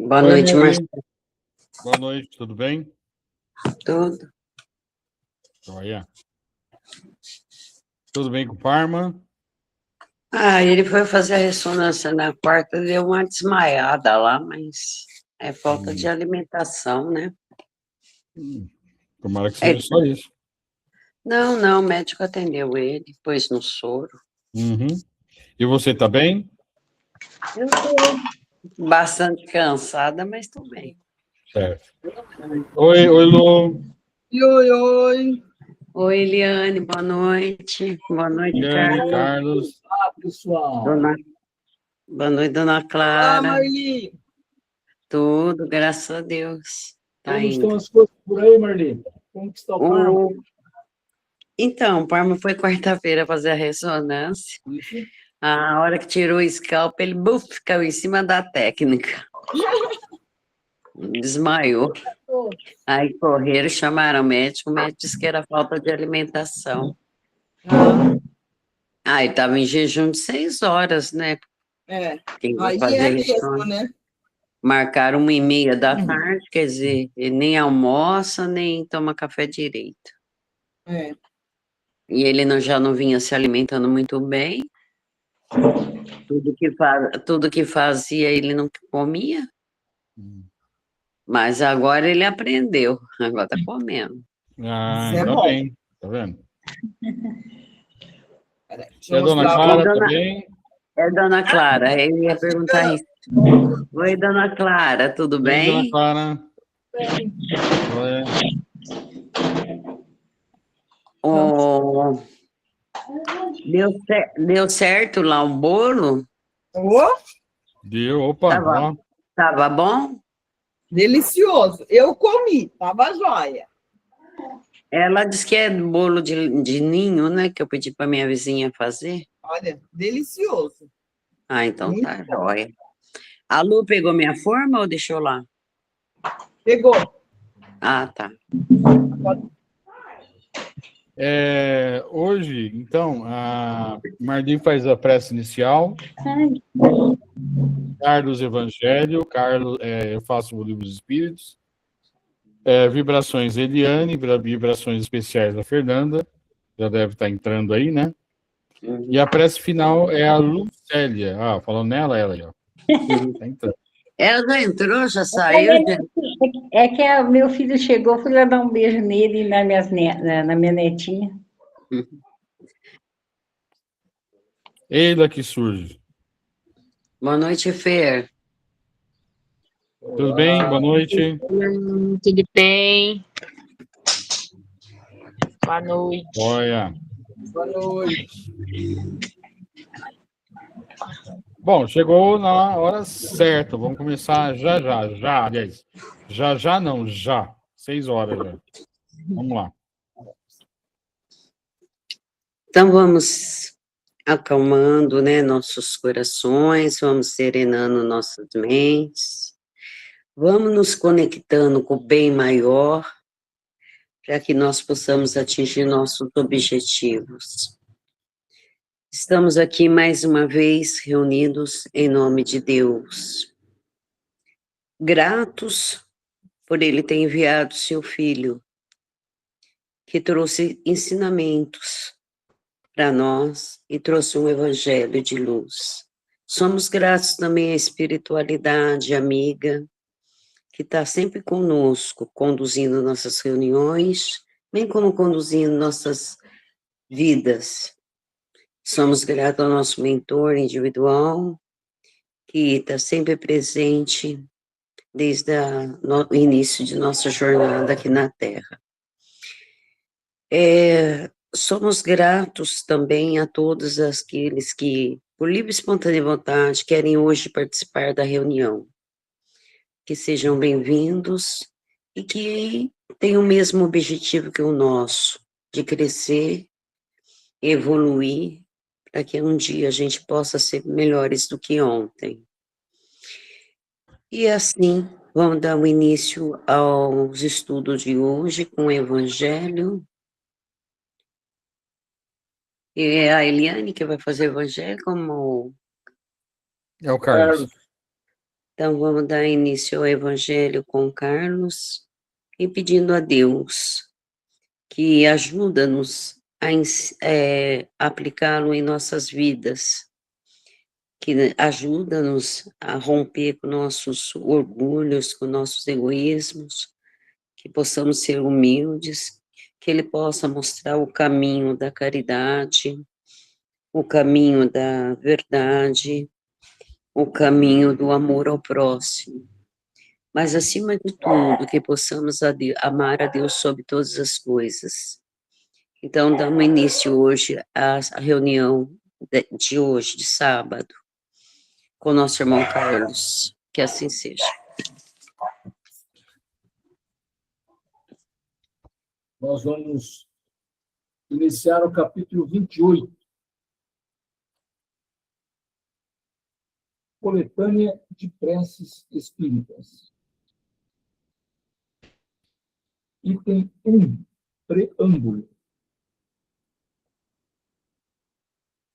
Boa Oi, noite, Mary. Marcelo. Boa noite, tudo bem? Tudo. Joia. Tudo bem com o Parma? Ele foi fazer a ressonância na quarta, deu uma desmaiada lá, mas é falta de alimentação, né? Tomara que É, seja só isso. não, o médico atendeu ele, pôs no soro. Uhum. E você tá bem? Eu estou bastante cansada, mas estou bem. Certo. Oi, Lu. Oi, oi. Oi, Eliane, boa noite. Boa noite, Liane, Carlos. Carlos. Olá, pessoal. Boa noite, dona Olá, Clara. Marli. Tudo, graças a Deus. Tá Como estão indo. as coisas por aí, Marli? Como que está o Parma? Então, o Parma foi quarta-feira fazer a ressonância. Isso. A hora que tirou o scalp, ele caiu em cima da técnica. Desmaiou. Aí correram, chamaram o médico disse que era falta de alimentação. Aí estava em jejum de 6 horas, né? Quem vai Aí fazer é isso? mesmo, né? Marcaram 1h30 da tarde, quer dizer, ele nem almoça, nem toma café direito. É. E ele já não vinha se alimentando muito bem. Tudo que fazia, ele não comia. Mas agora ele aprendeu, agora está comendo. Ah, Isso é ainda bom. bem. Tá vendo? Peraí, deixa E eu a dona mostrar. Clara também? É Dona Clara, ele ia perguntar isso. Oi, Dona Clara, tudo Oi, dona bem? Clara. Joia. Oh, deu certo lá o bolo? Ô, Deu, opa, Tava, ó. tava bom? delicioso. Eu comi, tava jóia. Ela disse que é bolo de ninho, né? Que eu pedi para minha vizinha fazer. Olha, delicioso. Ah, então Muito tá, bom. joia. A Lu pegou minha forma ou deixou lá? Pegou. Ah, tá. Hoje, então, a Marli faz a prece inicial. Carlos Evangelho, eu faço o Livro dos Espíritos. Vibrações Eliane, vibrações especiais da Fernanda, já deve estar entrando aí, né? E a prece final é a Lucélia. Ah, falando nela, ela aí, ó. Tá entrando. Ela já entrou, já saiu? É que meu filho chegou, fui lá dar um beijo nele e na minha netinha. Eila que surge. Boa noite, Fer. Tudo bem? Boa noite. Tudo bem? Boa noite. Olha. Boa noite. Bom, chegou na hora certa. Vamos começar já. Aliás, já não, já. 6 horas já. Vamos lá. Então vamos acalmando, né, nossos corações, vamos serenando nossas mentes, vamos nos conectando com o bem maior, para que nós possamos atingir nossos objetivos. Estamos aqui mais uma vez reunidos em nome de Deus, gratos por Ele ter enviado seu Filho, que trouxe ensinamentos para nós e trouxe um evangelho de luz. Somos gratos também à espiritualidade amiga, que está sempre conosco, conduzindo nossas reuniões, bem como conduzindo nossas vidas. Somos gratos ao nosso mentor individual, que está sempre presente desde o início de nossa jornada aqui na Terra. Somos gratos também a todos aqueles que, por livre e espontânea vontade, querem hoje participar da reunião. Que sejam bem-vindos e que tenham o mesmo objetivo que o nosso, de crescer, evoluir, para que um dia a gente possa ser melhores do que ontem. E assim, vamos dar o início aos estudos de hoje com o Evangelho. E é a Eliane que vai fazer o Evangelho, como... É o Carlos. Então, vamos dar início ao Evangelho com Carlos e pedindo a Deus que ajuda-nos a aplicá-lo em nossas vidas, que ajuda-nos a romper com nossos orgulhos, com nossos egoísmos, que possamos ser humildes, que Ele possa mostrar o caminho da caridade, o caminho da verdade, o caminho do amor ao próximo. Mas, acima de tudo, que possamos amar a Deus sobre todas as coisas. Então, damos início hoje à reunião de hoje, de sábado, com nosso irmão Carlos. Que assim seja. Nós vamos iniciar o capítulo 28. Coletânea de preces espíritas. Item 1, preâmbulo.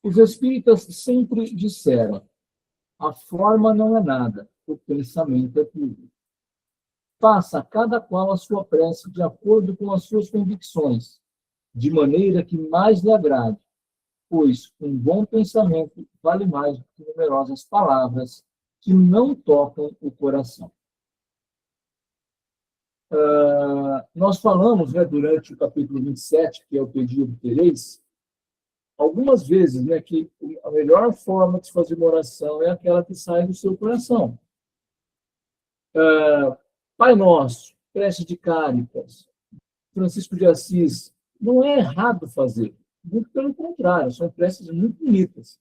Os espíritas sempre disseram: a forma não é nada, o pensamento é tudo. Faça cada qual a sua prece de acordo com as suas convicções, de maneira que mais lhe agrade, pois um bom pensamento vale mais do que numerosas palavras que não tocam o coração. Nós falamos, durante o capítulo 27, que é o pedido tereis, algumas vezes, que a melhor forma de fazer uma oração é aquela que sai do seu coração. Pai Nosso, prece de Cáritas, Francisco de Assis, não é errado fazer. Muito pelo contrário, são preces muito bonitas.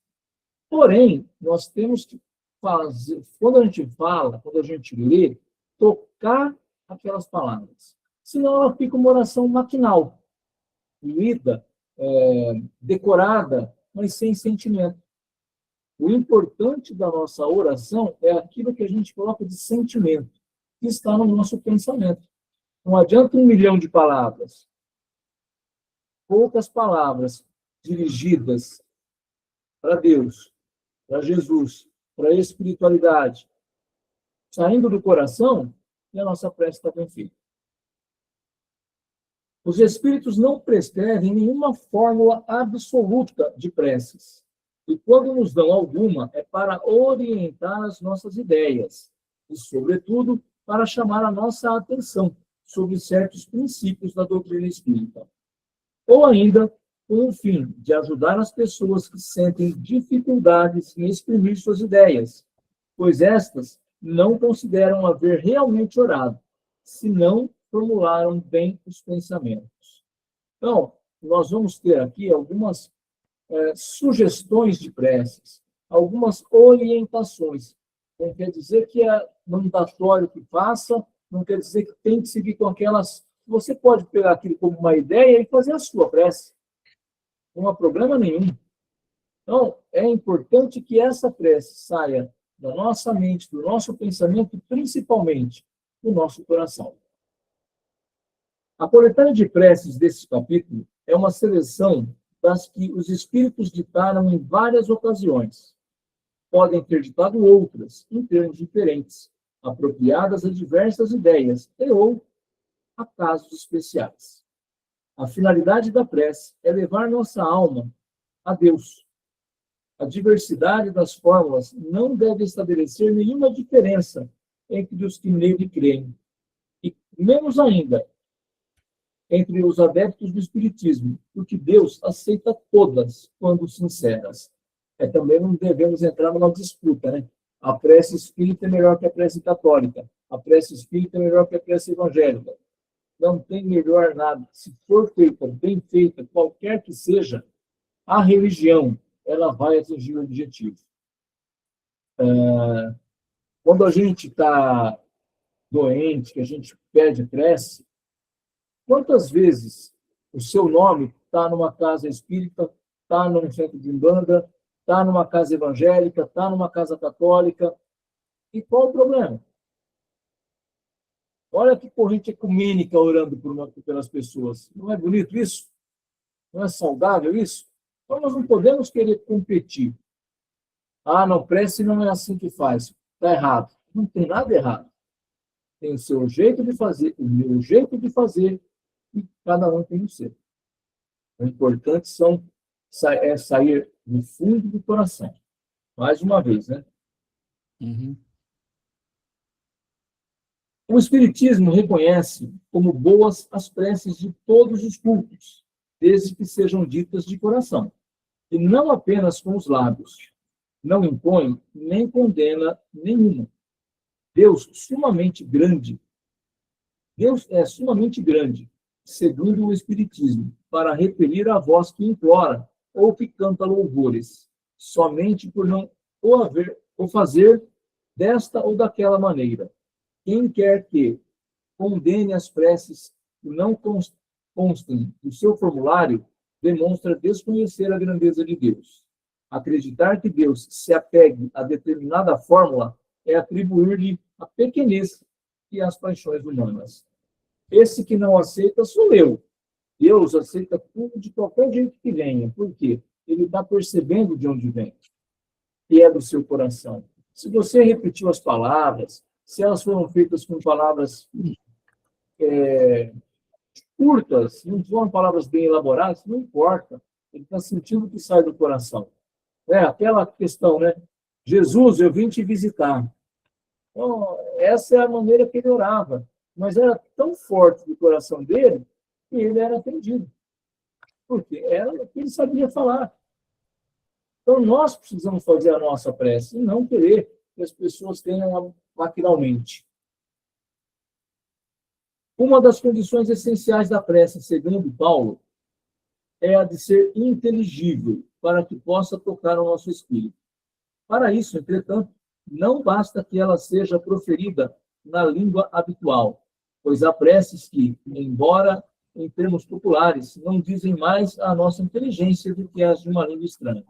Porém, nós temos que fazer, quando a gente fala, quando a gente lê, tocar aquelas palavras. Senão ela fica uma oração maquinal, lida, decorada, mas sem sentimento. O importante da nossa oração é aquilo que a gente coloca de sentimento, que está no nosso pensamento. Não adianta 1 milhão de palavras. Poucas palavras dirigidas para Deus, para Jesus, para a espiritualidade, saindo do coração, e a nossa prece está bem feita. Os espíritos não prescrevem nenhuma fórmula absoluta de preces. E quando nos dão alguma, é para orientar as nossas ideias e, sobretudo, para chamar a nossa atenção sobre certos princípios da doutrina espírita. Ou ainda, com o fim de ajudar as pessoas que sentem dificuldades em exprimir suas ideias, pois estas não consideram haver realmente orado, se não formularam bem os pensamentos. Então, nós vamos ter aqui algumas sugestões de preces, algumas orientações. Não quer dizer que é mandatório que faça, não quer dizer que tem que seguir com aquelas... Você pode pegar aquilo como uma ideia e fazer a sua prece. Não há problema nenhum. Então, é importante que essa prece saia da nossa mente, do nosso pensamento, principalmente do nosso coração. A coletânea de preces desse capítulo é uma seleção das que os espíritos ditaram em várias ocasiões. Podem ter ditado outras, em termos diferentes, apropriadas a diversas ideias ou a casos especiais. A finalidade da prece é levar nossa alma a Deus. A diversidade das fórmulas não deve estabelecer nenhuma diferença entre os que nele creem, e menos ainda entre os adeptos do Espiritismo, porque Deus aceita todas, quando sinceras. Também não devemos entrar numa disputa, A prece espírita é melhor que a prece católica, a prece espírita é melhor que a prece evangélica. Não tem melhor nada. Se for feita, bem feita, qualquer que seja, a religião, ela vai atingir o objetivo. Quando a gente está doente, que a gente pede prece, quantas vezes o seu nome está numa casa espírita, está num centro de umbanda, está numa casa evangélica, está numa casa católica? E qual o problema? Olha que corrente ecumênica orando pelas pessoas. Não é bonito isso? Não é saudável isso? Então, nós não podemos querer competir. Não, prece não é assim que faz. Está errado. Não tem nada errado. Tem o seu jeito de fazer, o meu jeito de fazer, e cada um tem o seu. O importante é sair do fundo do coração. Mais uma vez, né? Uhum. O Espiritismo reconhece como boas as preces de todos os cultos, desde que sejam ditas de coração, e não apenas com os lábios. Não impõe nem condena nenhuma. Deus é sumamente grande, segundo o Espiritismo, para repelir a voz que implora ou que canta louvores, somente por não o fazer desta ou daquela maneira. Quem quer que condene as preces que não constem do seu formulário, demonstra desconhecer a grandeza de Deus. Acreditar que Deus se apegue a determinada fórmula é atribuir-lhe a pequenez e as paixões humanas. Esse que não aceita sou eu. Deus aceita tudo de qualquer jeito que venha. Por quê? Ele está percebendo de onde vem. E é do seu coração. Se você repetiu as palavras, se elas foram feitas com palavras curtas, não foram palavras bem elaboradas, não importa. Ele está sentindo o que sai do coração. Aquela questão, né? Jesus, eu vim te visitar. Então, essa é a maneira que ele orava. Mas era tão forte do coração dele que ele era atendido. Porque era o que ele sabia falar. Então, nós precisamos fazer a nossa prece e não querer que as pessoas tenham maquinalmente. Uma das condições essenciais da prece, segundo Paulo, é a de ser inteligível, para que possa tocar o nosso espírito. Para isso, entretanto, não basta que ela seja proferida na língua habitual, pois há preces que, embora em termos populares, não dizem mais a nossa inteligência do que as de uma língua estranha.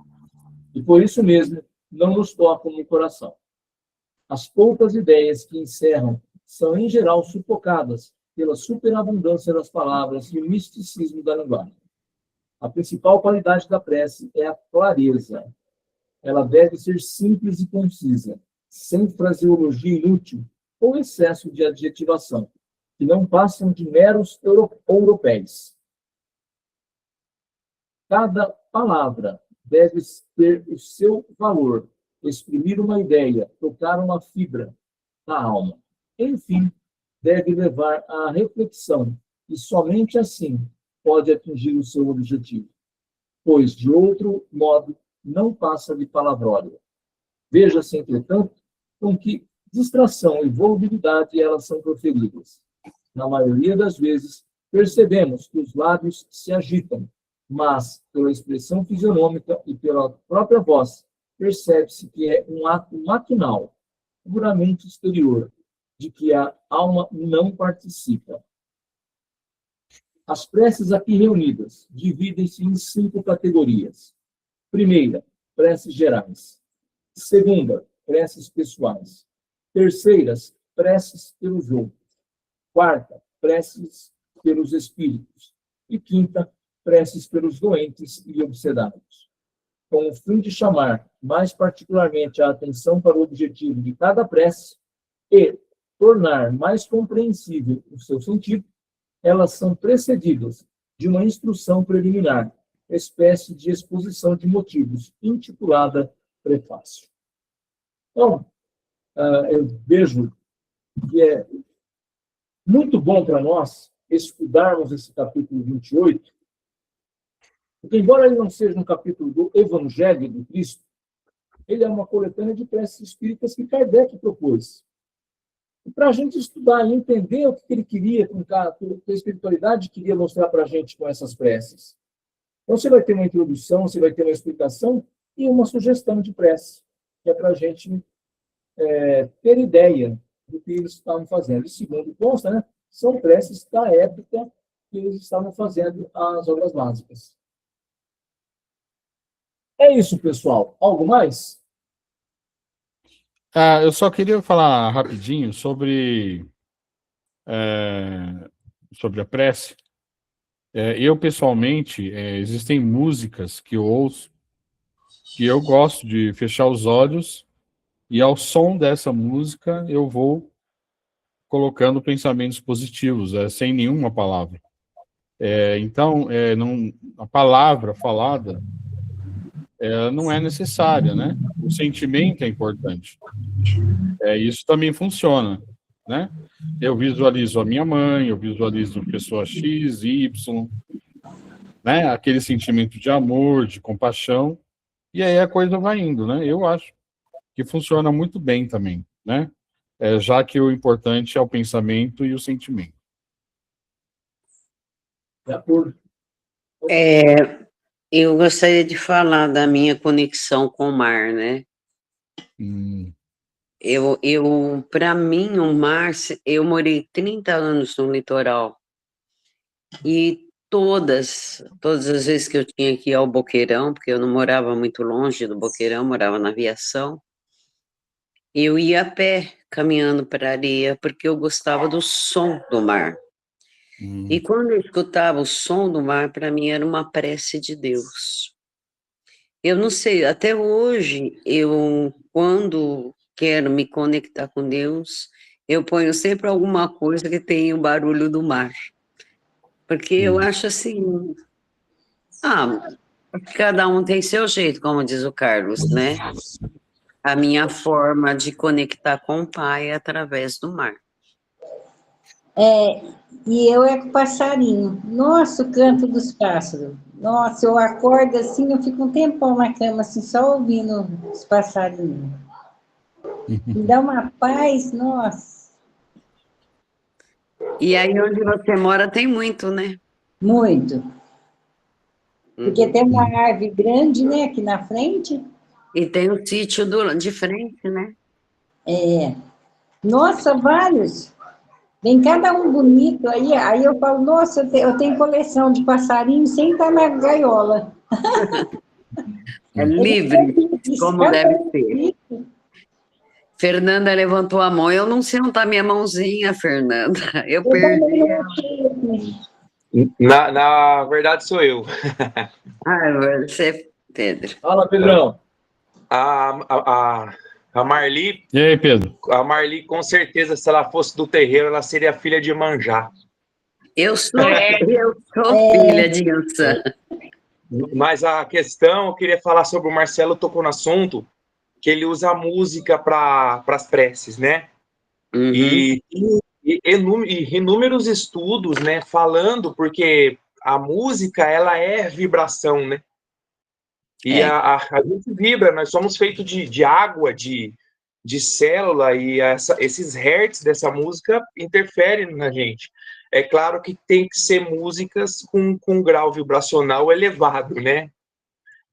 E por isso mesmo, não nos tocam no coração. As poucas ideias que encerram são, em geral, sufocadas pela superabundância das palavras e o misticismo da linguagem. A principal qualidade da prece é a clareza. Ela deve ser simples e concisa, sem fraseologia inútil ou excesso de adjetivação, que não passam de meros europeus. Cada palavra deve ter o seu valor, exprimir uma ideia, tocar uma fibra na alma. Enfim, deve levar à reflexão, e somente assim pode atingir o seu objetivo, pois, de outro modo, não passa de palavrória. Veja-se, entretanto, com que distração e volubilidade elas são proferidas. Na maioria das vezes, percebemos que os lábios se agitam, mas, pela expressão fisionômica e pela própria voz, percebe-se que é um ato maquinal, puramente exterior, de que a alma não participa. As preces aqui reunidas dividem-se em 5 categorias. Primeira, preces gerais. Segunda, preces pessoais. Terceiras, preces pelos outros. Quarta, preces pelos espíritos. E quinta, preces pelos doentes e obsedados. Com o fim de chamar mais particularmente a atenção para o objetivo de cada prece e tornar mais compreensível o seu sentido, elas são precedidas de uma instrução preliminar, espécie de exposição de motivos, intitulada Prefácio. Então, eu vejo que é muito bom para nós estudarmos esse capítulo 28, porque, embora ele não seja um capítulo do Evangelho do Cristo, ele é uma coletânea de preces espíritas que Kardec propôs. E para a gente estudar e entender o que ele queria, o que a espiritualidade queria mostrar para a gente com essas preces. Então, você vai ter uma introdução, você vai ter uma explicação e uma sugestão de prece, que é para a gente ter ideia do que eles estavam fazendo. E, segundo consta, né, são preces da época que eles estavam fazendo as obras básicas. É isso, pessoal. Algo mais? Eu só queria falar rapidinho sobre a prece. Eu, pessoalmente, existem músicas que eu ouço que eu gosto de fechar os olhos E ao som dessa música, eu vou colocando pensamentos positivos, sem nenhuma palavra. Então, a palavra falada não é necessária, né? O sentimento é importante. Isso também funciona, né? Eu visualizo a minha mãe, eu visualizo pessoa X, Y, né? Aquele sentimento de amor, de compaixão, e aí a coisa vai indo, né? Eu acho que funciona muito bem também, né? Já que o importante é o pensamento e o sentimento. De acordo. Eu gostaria de falar da minha conexão com o mar, né? Para mim, o mar, eu morei 30 anos no litoral, e todas as vezes que eu tinha que ir ao Boqueirão, porque eu não morava muito longe do Boqueirão, morava na Aviação, eu ia a pé, caminhando para a areia, porque eu gostava do som do mar. E quando eu escutava o som do mar, para mim era uma prece de Deus. Eu não sei, até hoje, quando quero me conectar com Deus, eu ponho sempre alguma coisa que tenha o barulho do mar. Porque eu acho assim, cada um tem seu jeito, como diz o Carlos, né? A minha forma de conectar com o Pai é através do mar. E eu com passarinho. Nossa, o canto dos pássaros. Nossa, eu acordo assim, eu fico um tempão na cama, assim, só ouvindo os passarinhos. Me dá uma paz, nossa. E aí onde você mora tem muito, né? Muito. Porque tem uma árvore grande, né, aqui na frente. E tem o sítio de frente, né? Nossa, vários. Vem cada um bonito aí eu falo, nossa, eu tenho coleção de passarinhos sem estar na gaiola. É livre, como deve ser. Fernanda levantou a mão, eu não sei onde está a minha mãozinha, Fernanda. Eu perdi ela. Na verdade, sou eu. Você, Pedro. Fala, Pedrão. A Marli. E aí, Pedro? A Marli, com certeza, se ela fosse do terreiro, ela seria filha de Manjá. Eu sou filha de Ançã. Mas a questão, eu queria falar sobre o Marcelo, tocou no assunto, que ele usa a música para as preces, né? E inúmeros estudos, né, falando, porque a música, ela é vibração, né? E a gente vibra, nós somos feitos de água, de célula, e esses hertz dessa música interferem na gente. É claro que tem que ser músicas com grau vibracional elevado, né?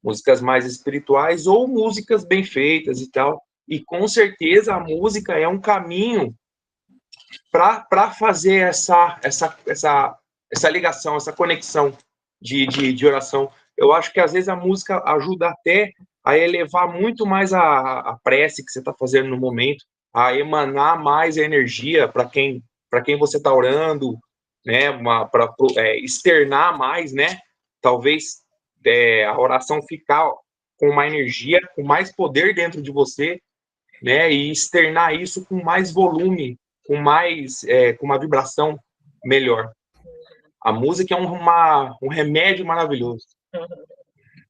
Músicas mais espirituais ou músicas bem feitas e tal. E com certeza a música é um caminho para fazer essa ligação, essa conexão de oração. Eu acho que às vezes a música ajuda até a elevar muito mais a prece que você está fazendo no momento, a emanar mais a energia para quem você está orando, né? Para externar mais, né? Talvez a oração ficar com uma energia, com mais poder dentro de você, né? E externar isso com mais volume, com uma vibração melhor. A música é um remédio maravilhoso.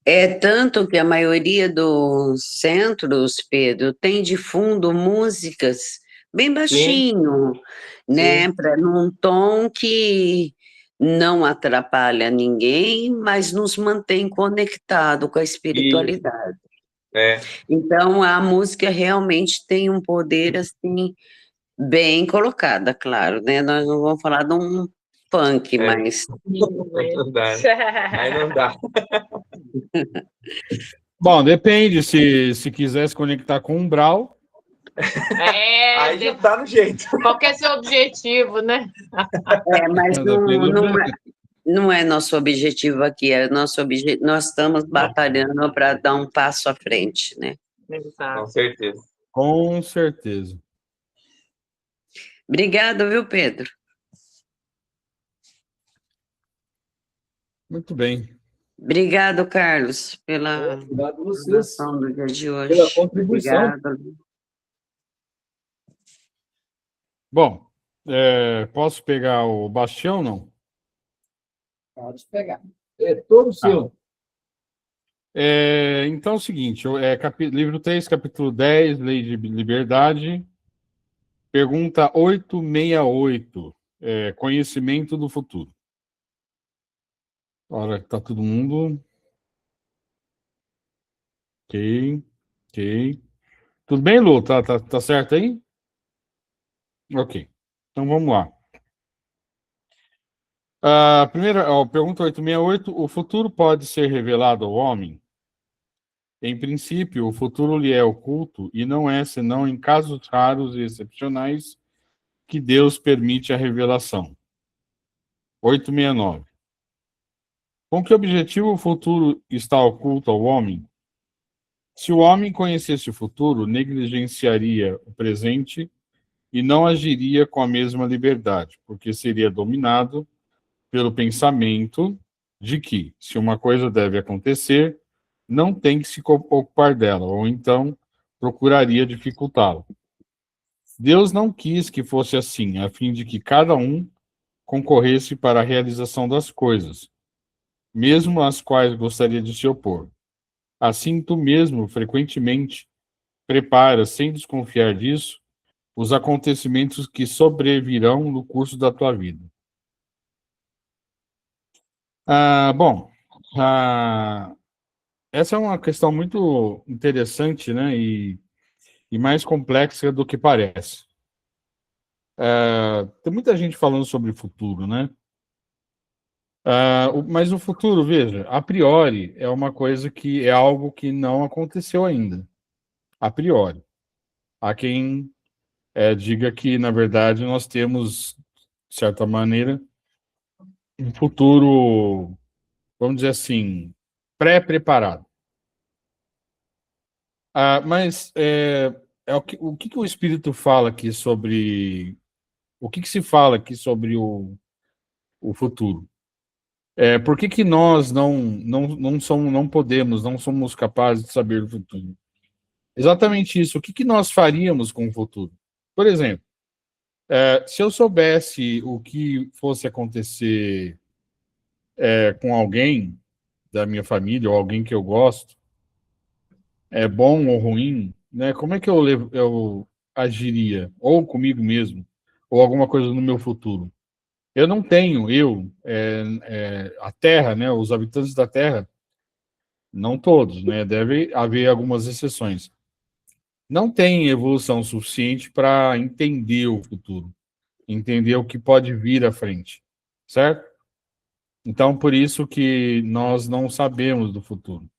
É tanto que a maioria dos centros, Pedro, tem de fundo músicas bem baixinho, né? Num tom que não atrapalha ninguém, mas nos mantém conectado com a espiritualidade. Então, a música realmente tem um poder, assim, bem colocado, claro, né? Nós não vamos falar de um funk, mas... Aí não dá. Bom, depende, se quiser se conectar com umbral... Aí já tá no jeito. Qual que é seu objetivo, né? Mas não é nosso objetivo aqui, nós estamos batalhando para dar um passo à frente, né? Com certeza. Com certeza. Obrigada, viu, Pedro? Muito bem. Obrigado, Carlos, pela Obrigado a vocês do dia de hoje. pela contribuição. Obrigado. Bom, posso pegar o Bastião, não? Pode pegar. É todo seu. Então é o seguinte, livro 3, capítulo 10, Lei de Liberdade, pergunta 868, conhecimento do futuro. Olha, tá todo mundo... Ok. Tudo bem, Lu? Tá certo aí? Ok. Então vamos lá. A primeira, pergunta 868, o futuro pode ser revelado ao homem? Em princípio, o futuro lhe é oculto e não é senão em casos raros e excepcionais que Deus permite a revelação. 869. Com que objetivo o futuro está oculto ao homem? Se o homem conhecesse o futuro, negligenciaria o presente e não agiria com a mesma liberdade, porque seria dominado pelo pensamento de que, se uma coisa deve acontecer, não tem que se ocupar dela, ou então procuraria dificultá-la. Deus não quis que fosse assim, a fim de que cada um concorresse para a realização das coisas, mesmo às quais gostaria de se opor. Assim, tu mesmo, frequentemente, preparas, sem desconfiar disso, os acontecimentos que sobrevirão no curso da tua vida. Bom, essa é uma questão muito interessante, né, e mais complexa do que parece. Tem muita gente falando sobre o futuro, né? Mas o futuro, veja, a priori, é uma coisa que é algo que não aconteceu ainda. A priori. Há quem diga que, na verdade, nós temos, de certa maneira, um futuro, vamos dizer assim, pré-preparado. Mas o que o Espírito fala aqui sobre... O que se fala aqui sobre o futuro? Por que nós não podemos, não somos capazes de saber o futuro? Exatamente isso. O que nós faríamos com o futuro? Por exemplo, se eu soubesse o que fosse acontecer com alguém da minha família ou alguém que eu gosto, bom ou ruim, né? Como é que eu agiria? Ou comigo mesmo, ou alguma coisa no meu futuro? Eu não tenho, a Terra, né? Os habitantes da Terra, não todos, né? Deve haver algumas exceções. Não tem evolução suficiente para entender o futuro, entender o que pode vir à frente, certo? Então, por isso que nós não sabemos do futuro.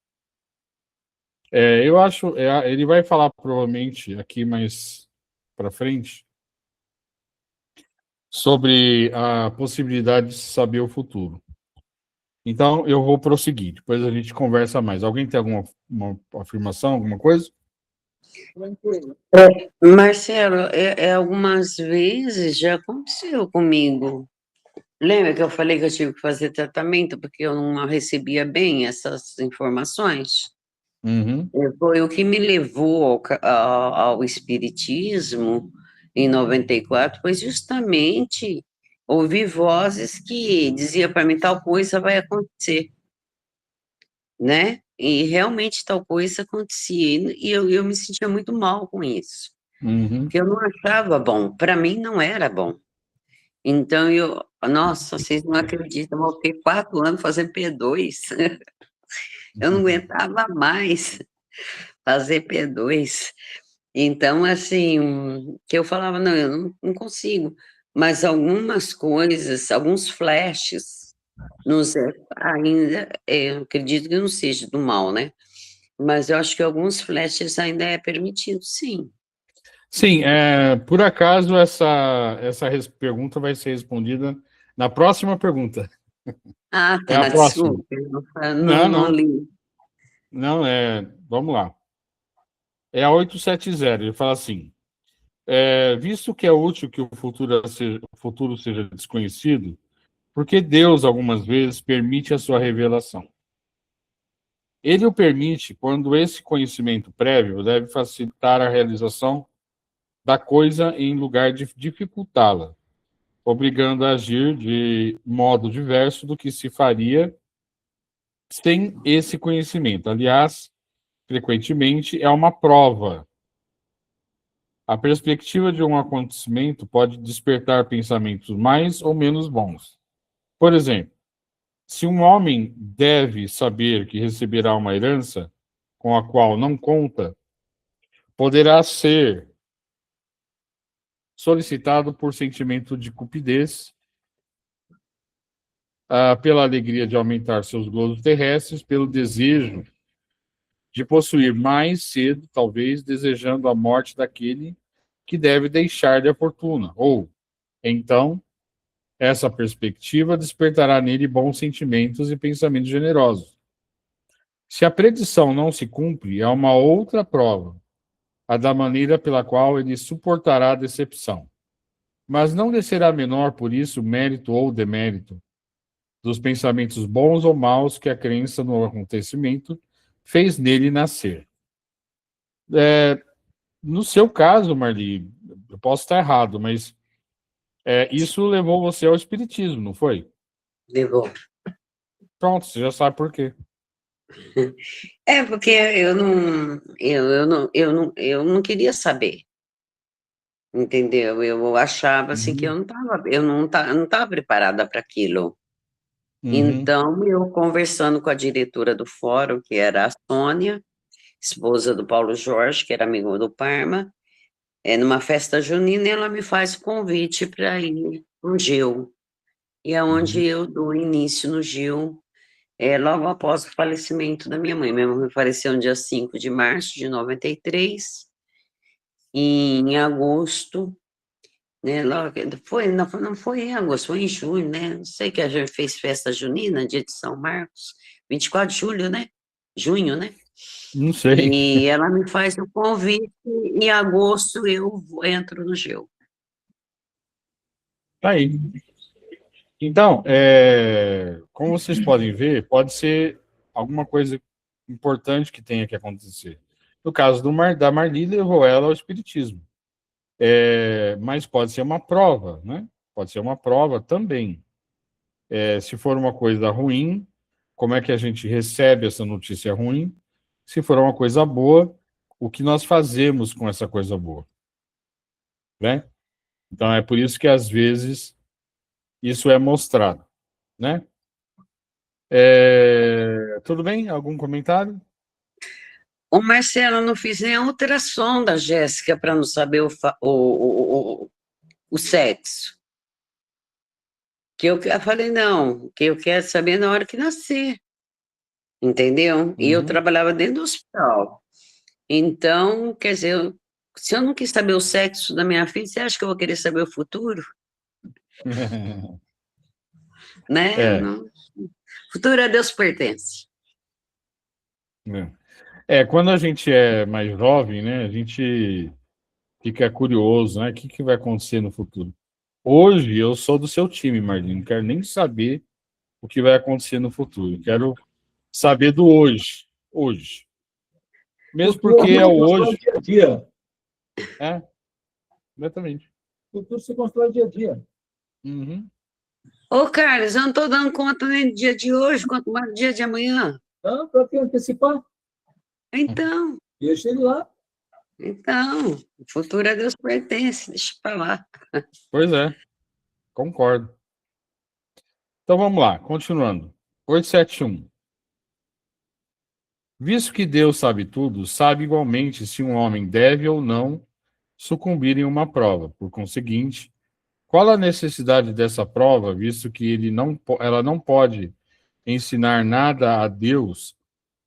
Eu acho, ele vai falar provavelmente aqui mais para frente sobre a possibilidade de saber o futuro. Então, eu vou prosseguir, depois a gente conversa mais. Alguém tem alguma uma afirmação, alguma coisa? Tranquilo. Marcelo, algumas vezes já aconteceu comigo. Lembra que eu falei que eu tive que fazer tratamento porque eu não recebia bem essas informações? Uhum. Foi o que me levou ao espiritismo em 94, foi justamente ouvir vozes que diziam para mim tal coisa vai acontecer, né? E realmente tal coisa acontecia, e eu me sentia muito mal com isso, Uhum. porque eu não achava bom, para mim não era bom. Então nossa, vocês não acreditam, eu fiquei 4 anos fazendo P2, eu não aguentava mais fazer P2. Então, assim, que eu falava, não, eu não consigo, mas algumas coisas, alguns flashes, ainda, eu acredito que não seja do mal, né? Mas eu acho que alguns flashes ainda é permitido, sim. Sim, por acaso essa pergunta vai ser respondida na próxima pergunta. Ah, É a tá, próxima. desculpa, eu não Não, li. não, vamos lá. É a 870, ele fala assim, visto que é útil que o futuro seja desconhecido, porque Deus, algumas vezes, permite a sua revelação. Ele o permite quando esse conhecimento prévio deve facilitar a realização da coisa em lugar de dificultá-la, obrigando a agir de modo diverso do que se faria sem esse conhecimento. Aliás, frequentemente é uma prova. A perspectiva de um acontecimento pode despertar pensamentos mais ou menos bons. Por exemplo, se um homem deve saber que receberá uma herança com a qual não conta, poderá ser solicitado por sentimento de cupidez, pela alegria de aumentar seus gozos terrestres, pelo desejo de possuir mais cedo, talvez desejando a morte daquele que deve deixar-lhe a fortuna. Ou, então, essa perspectiva despertará nele bons sentimentos e pensamentos generosos. Se a predição não se cumpre, há uma outra prova, a da maneira pela qual ele suportará a decepção. Mas não lhe será menor, por isso, mérito ou demérito dos pensamentos bons ou maus que a crença no acontecimento fez nele nascer. No seu caso, Marli, eu posso estar errado, mas isso levou você ao espiritismo, não foi? Levou. Pronto, você já sabe por quê. Porque eu não queria saber, entendeu? Eu achava assim que eu não estava preparada para aquilo. Então, eu conversando com a diretora do fórum, que era a Sônia, esposa do Paulo Jorge, que era amigo do Parma, numa festa junina, ela me faz o convite para ir no Gil. E é onde eu dou início no Gil, logo após o falecimento da minha mãe. Minha mãe faleceu no dia 5 de março de 93, e em agosto, né, não foi em agosto, foi em julho, né? Não sei, que a gente fez festa junina, dia de São Marcos, 24 de julho, né? Junho, né? Não sei. E ela me faz o convite, em agosto eu entro no Gil. Tá aí. Então, como vocês podem ver, pode ser alguma coisa importante que tenha que acontecer. No caso da Marli, levou ela ao espiritismo. Mas pode ser uma prova, né? Pode ser uma prova também. Se for uma coisa ruim, como é que a gente recebe essa notícia ruim? Se for uma coisa boa, o que nós fazemos com essa coisa boa? Né? Então, é por isso que, às vezes, isso é mostrado, né? Tudo bem? Algum comentário? O Marcelo, não fiz nem a ultrassom da Jéssica para não saber o sexo. Que eu falei, não, que eu quero saber na hora que nascer. Entendeu? E eu trabalhava dentro do hospital. Então, quer dizer, se eu não quis saber o sexo da minha filha, você acha que eu vou querer saber o futuro? Né? Não. Futuro a Deus pertence. Quando a gente é mais jovem, né, a gente fica curioso, né? O que vai acontecer no futuro? Hoje eu sou do seu time, Marlene. Não quero nem saber o que vai acontecer no futuro. Eu quero saber do hoje. Hoje. Mesmo porque é o hoje. Dia a dia. Exatamente. O futuro se constrói dia a dia. Ô, Carlos, eu não estou dando conta nem do dia de hoje, quanto mais do dia de amanhã. Não, para que antecipar? Então. Deixa ele lá. Então, o futuro a Deus pertence, deixa para lá. Pois é, concordo. Então vamos lá, continuando. 871. Visto que Deus sabe tudo, sabe igualmente se um homem deve ou não sucumbir em uma prova. Por conseguinte, qual a necessidade dessa prova, visto que ela não pode ensinar nada a Deus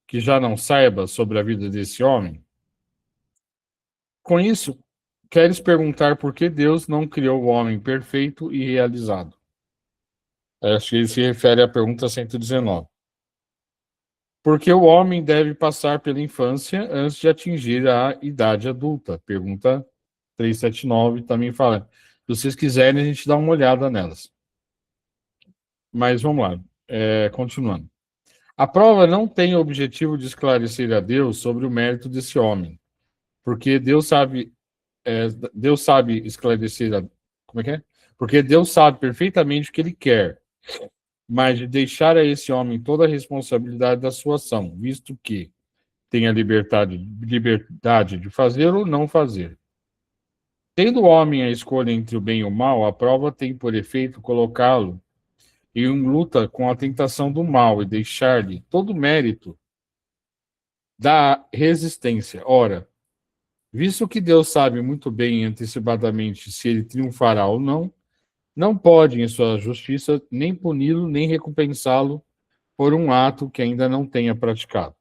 que já não saiba sobre a vida desse homem? Com isso, queres perguntar por que Deus não criou o homem perfeito e realizado? Acho que ele se refere à pergunta 119. Porque o homem deve passar pela infância antes de atingir a idade adulta? Pergunta 379 também fala. Se vocês quiserem, a gente dá uma olhada nelas. Mas vamos lá, continuando. A prova não tem o objetivo de esclarecer a Deus sobre o mérito desse homem, porque Deus sabe Deus sabe esclarecer, como é que é? Porque Deus sabe perfeitamente o que ele quer, mas de deixar a esse homem toda a responsabilidade da sua ação, visto que tem a liberdade de fazer ou não fazer. Tendo o homem a escolha entre o bem e o mal, a prova tem por efeito colocá-lo em luta com a tentação do mal e deixar-lhe todo o mérito da resistência. Ora, visto que Deus sabe muito bem antecipadamente se ele triunfará ou não, não pode, em sua justiça, nem puni-lo, nem recompensá-lo por um ato que ainda não tenha praticado.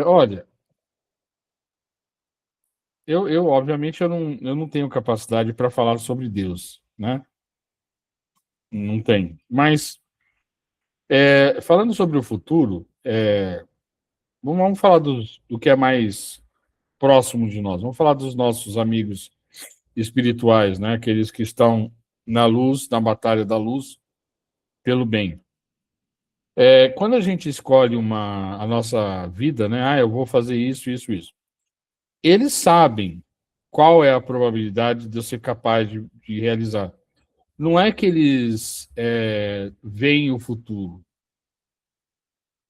Olha, obviamente, eu não tenho capacidade para falar sobre Deus, né? Não tenho. Mas, falando sobre o futuro, vamos falar do que é mais próximo de nós. Vamos falar dos nossos amigos espirituais, né? Aqueles que estão na luz, na batalha da luz, pelo bem. Quando a gente escolhe a nossa vida, né? Eu vou fazer isso, isso, isso. Eles sabem qual é a probabilidade de eu ser capaz de realizar. Não é que eles veem o futuro.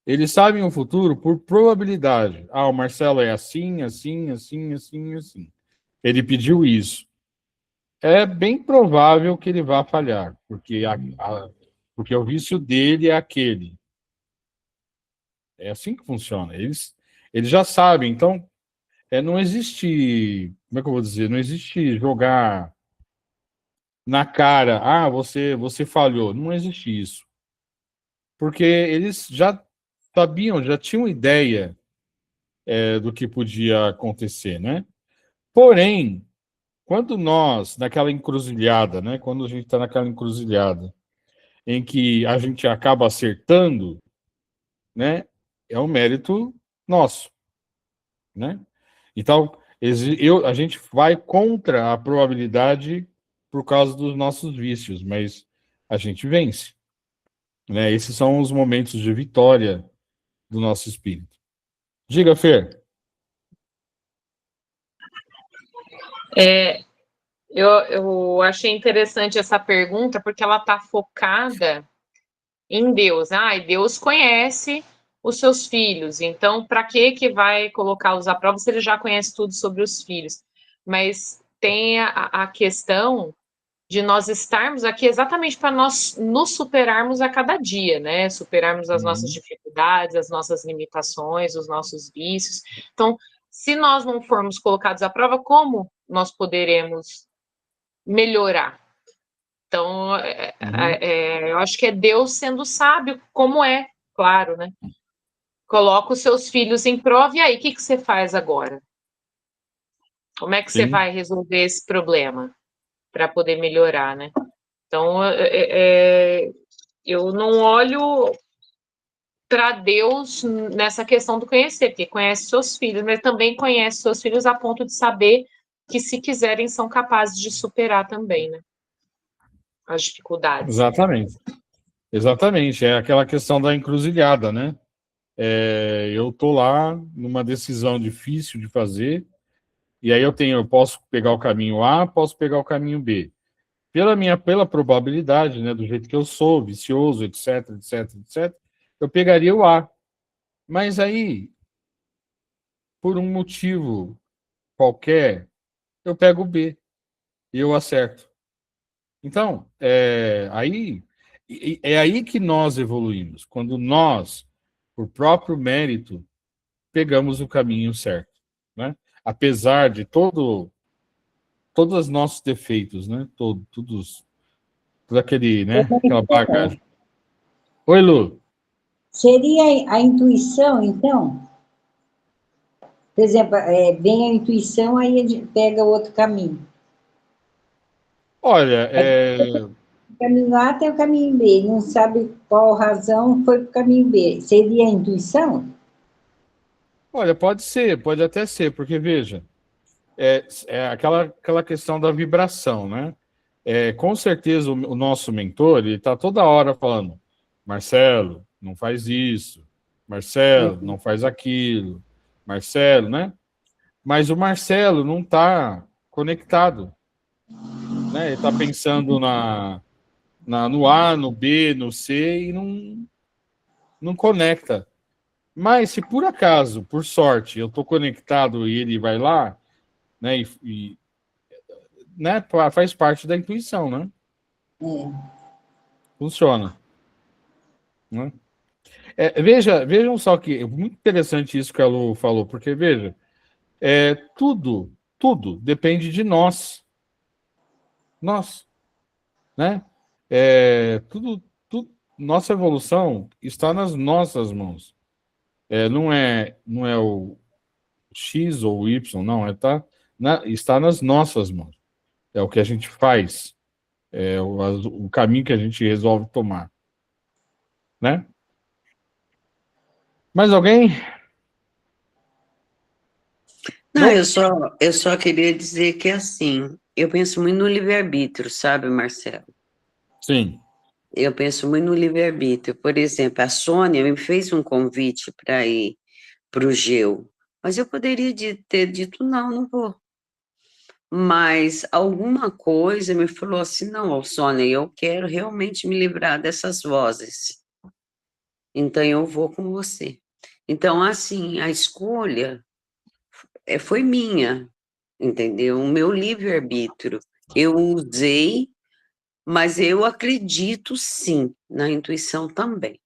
Eles sabem o futuro por probabilidade. O Marcelo é assim, assim, assim, assim, assim. Ele pediu isso. É bem provável que ele vá falhar, porque o vício dele é aquele. É assim que funciona. Eles já sabem. Então, não existe, como é que eu vou dizer? Não existe jogar na cara, você falhou. Não existe isso. Porque eles já sabiam, já tinham ideia do que podia acontecer, né? Porém, quando nós, naquela encruzilhada, né? Quando a gente está naquela encruzilhada em que a gente acaba acertando, né? É um mérito nosso, né? Então, a gente vai contra a probabilidade por causa dos nossos vícios, mas a gente vence, né? Esses são os momentos de vitória do nosso espírito. Diga, Fer. Eu achei interessante essa pergunta porque ela está focada em Deus. E Deus conhece os seus filhos, então para que vai colocá-los à prova se ele já conhece tudo sobre os filhos? Mas tem a questão de nós estarmos aqui exatamente para nós nos superarmos a cada dia, né? Superarmos as nossas dificuldades, as nossas limitações, os nossos vícios. Então, se nós não formos colocados à prova, como nós poderemos melhorar? Então, eu acho que é Deus sendo sábio, como claro, né? Coloca os seus filhos em prova, e aí, o que você faz agora? Como é que você vai resolver esse problema para poder melhorar, né? Então, eu não olho para Deus nessa questão do conhecer, porque conhece seus filhos, mas também conhece seus filhos a ponto de saber que, se quiserem, são capazes de superar também, né? As dificuldades. Exatamente. É aquela questão da encruzilhada, né? Eu tô lá numa decisão difícil de fazer, e aí eu posso pegar o caminho A, posso pegar o caminho B. Pela probabilidade, né, do jeito que eu sou, vicioso, etc, etc, etc, eu pegaria o A. Mas aí, por um motivo qualquer, eu pego o B e eu acerto. Então, é aí que nós evoluímos, quando nós, por próprio mérito, pegamos o caminho certo, né? Apesar de todos os nossos defeitos, né? Todo aquele, né? Aquela bagagem. Oi, Lu. Seria a intuição, então? Por exemplo, vem a intuição, aí a gente pega outro caminho. Olha, O caminho A tem o caminho B, não sabe qual razão foi para o caminho B. Seria a intuição? olha, pode ser, pode até ser, porque veja, aquela questão da vibração, né? Com certeza o nosso mentor, ele está toda hora falando, Marcelo, não faz isso, Marcelo, não faz aquilo, Marcelo, né? Mas o Marcelo não está conectado, né? Ele está pensando no A, no B, no C e não conecta. Mas se por acaso, por sorte, eu estou conectado e ele vai lá, né? Né, faz parte da intuição, né? Funciona. Né? Vejam só que é muito interessante isso que a Lu falou, porque veja, tudo depende de nós. Nós, né? Nossa evolução está nas nossas mãos. Não é o X ou o Y, não, está nas nossas mãos. É o que a gente faz, o caminho que a gente resolve tomar. Né? Mais alguém? Não, eu só queria dizer que assim, eu penso muito no livre-arbítrio, sabe, Marcelo? Sim. Eu penso muito no livre-arbítrio. Por exemplo, a Sônia me fez um convite para ir para o Geu, mas eu poderia ter dito, não vou. Mas alguma coisa me falou assim, não, Sônia, eu quero realmente me livrar dessas vozes. Então, eu vou com você. Então, assim, a escolha foi minha, entendeu? O meu livre-arbítrio. Eu usei, mas eu acredito, sim, na intuição também.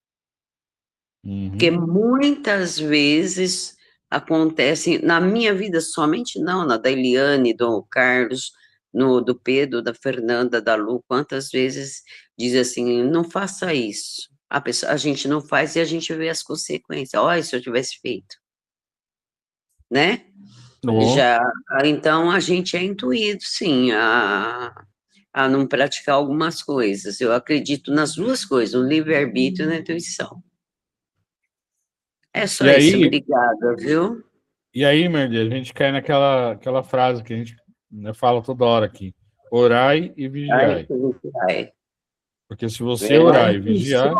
Porque muitas vezes acontecem, na minha vida somente não, na da Eliane, do Carlos, do Pedro, da Fernanda, da Lu, quantas vezes diz assim, não faça isso. A gente não faz e a gente vê as consequências. Olha, se eu tivesse feito. Né? Então a gente é intuído, sim, a não praticar algumas coisas. Eu acredito nas duas coisas, no livre-arbítrio e na intuição. É só isso, obrigada, viu? E aí, Merdi, a gente cai naquela frase que a gente fala toda hora aqui: orai e vigiai. Porque se você orar e vigiar...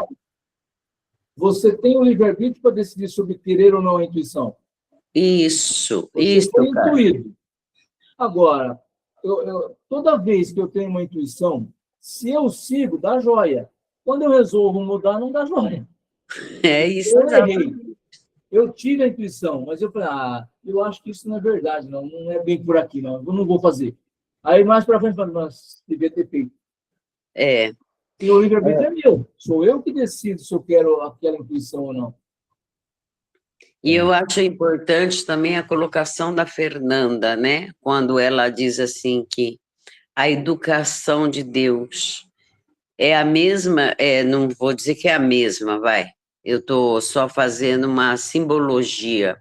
Você tem o livre-arbítrio para decidir sobre querer ou não a intuição. Isso, você foi intuído. Agora, toda vez que eu tenho uma intuição, se eu sigo, dá joia. Quando eu resolvo mudar, não dá joia. É isso. Eu errei. Eu tive a intuição, mas eu falei, eu acho que isso não é verdade, não é bem por aqui, não, eu não vou fazer. Aí, mais para frente, eu falei, mas devia ter feito. E o livre-arbítrio é meu. Sou eu que decido se eu quero aquela intuição ou não. E eu acho importante também a colocação da Fernanda, né? Quando ela diz assim que a educação de Deus é a mesma, não vou dizer que é a mesma, vai. Eu estou só fazendo uma simbologia.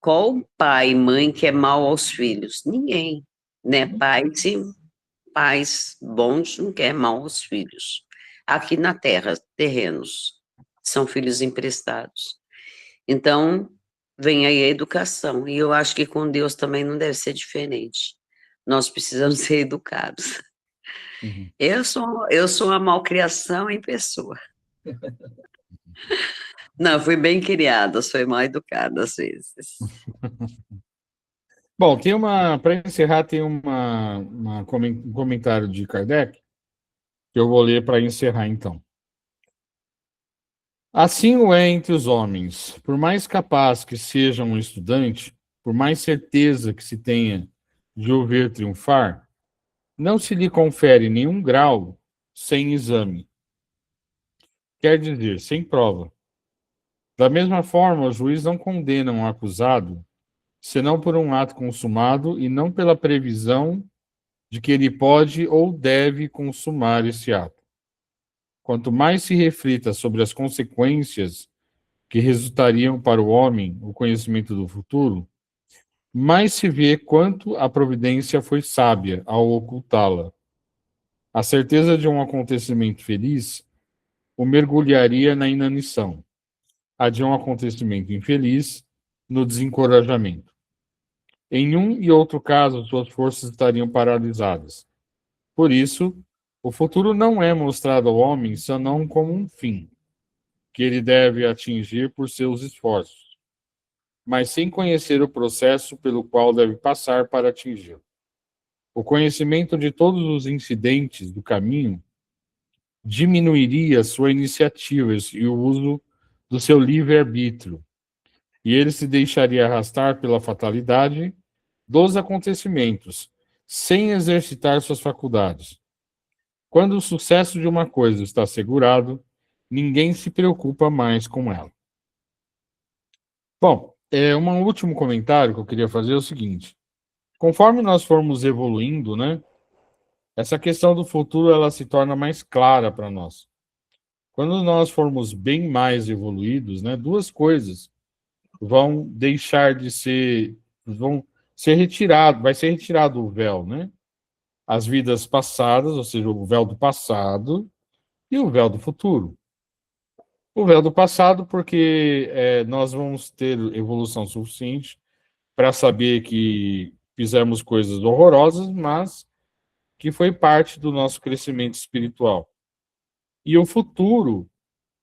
Qual pai e mãe que é mal aos filhos? Ninguém, né? Pais bons não querem mal aos filhos. Aqui na terra, terrenos, são filhos emprestados. Então, vem aí a educação. E eu acho que com Deus também não deve ser diferente. Nós precisamos ser educados. Eu sou uma malcriação em pessoa. Não, fui bem criada, sou mal educada às vezes. Bom, para encerrar, tem um comentário de Kardec, que eu vou ler para encerrar, então. Assim o é entre os homens. Por mais capaz que seja um estudante, por mais certeza que se tenha de o ver triunfar, não se lhe confere nenhum grau sem exame. Quer dizer, sem prova. Da mesma forma, o juiz não condena um acusado, senão por um ato consumado e não pela previsão de que ele pode ou deve consumar esse ato. Quanto mais se reflita sobre as consequências que resultariam para o homem o conhecimento do futuro, mais se vê quanto a providência foi sábia ao ocultá-la. A certeza de um acontecimento feliz o mergulharia na inanição, a de um acontecimento infeliz no desencorajamento. Em um e outro caso, suas forças estariam paralisadas. Por isso, o futuro não é mostrado ao homem senão como um fim, que ele deve atingir por seus esforços. mas sem conhecer o processo pelo qual deve passar para atingi-lo. O conhecimento de todos os incidentes do caminho diminuiria sua iniciativa e o uso do seu livre-arbítrio, e ele se deixaria arrastar pela fatalidade dos acontecimentos, sem exercitar suas faculdades. Quando o sucesso de uma coisa está assegurado, ninguém se preocupa mais com ela. Bom, um último comentário que eu queria fazer é o seguinte. Conforme nós formos evoluindo, né, essa questão do futuro ela se torna mais clara para nós. Quando nós formos bem mais evoluídos, né, duas coisas vão deixar de ser, vão ser retiradas, vai ser retirado o véu, né? As vidas passadas, ou seja, o véu do passado e o véu do futuro. O véu do passado, porque nós vamos ter evolução suficiente para saber que fizemos coisas horrorosas, mas que foi parte do nosso crescimento espiritual. E o futuro,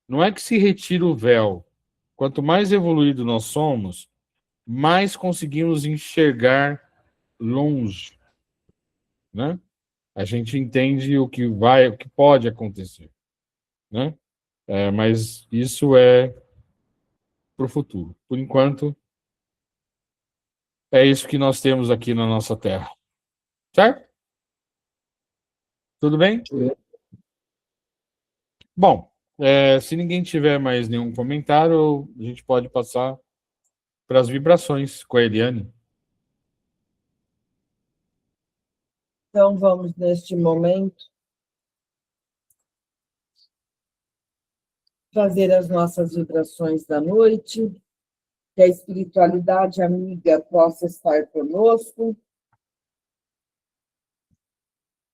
não é que se retira o véu. Quanto mais evoluído nós somos, mais conseguimos enxergar longe, né? A gente entende o que pode acontecer, né? Mas isso é para o futuro. Por enquanto, é isso que nós temos aqui na nossa Terra. Certo? Tudo bem? Bom, se ninguém tiver mais nenhum comentário, a gente pode passar para as vibrações com a Eliane. Então, vamos, neste momento, fazer as nossas vibrações da noite, que a espiritualidade amiga possa estar conosco,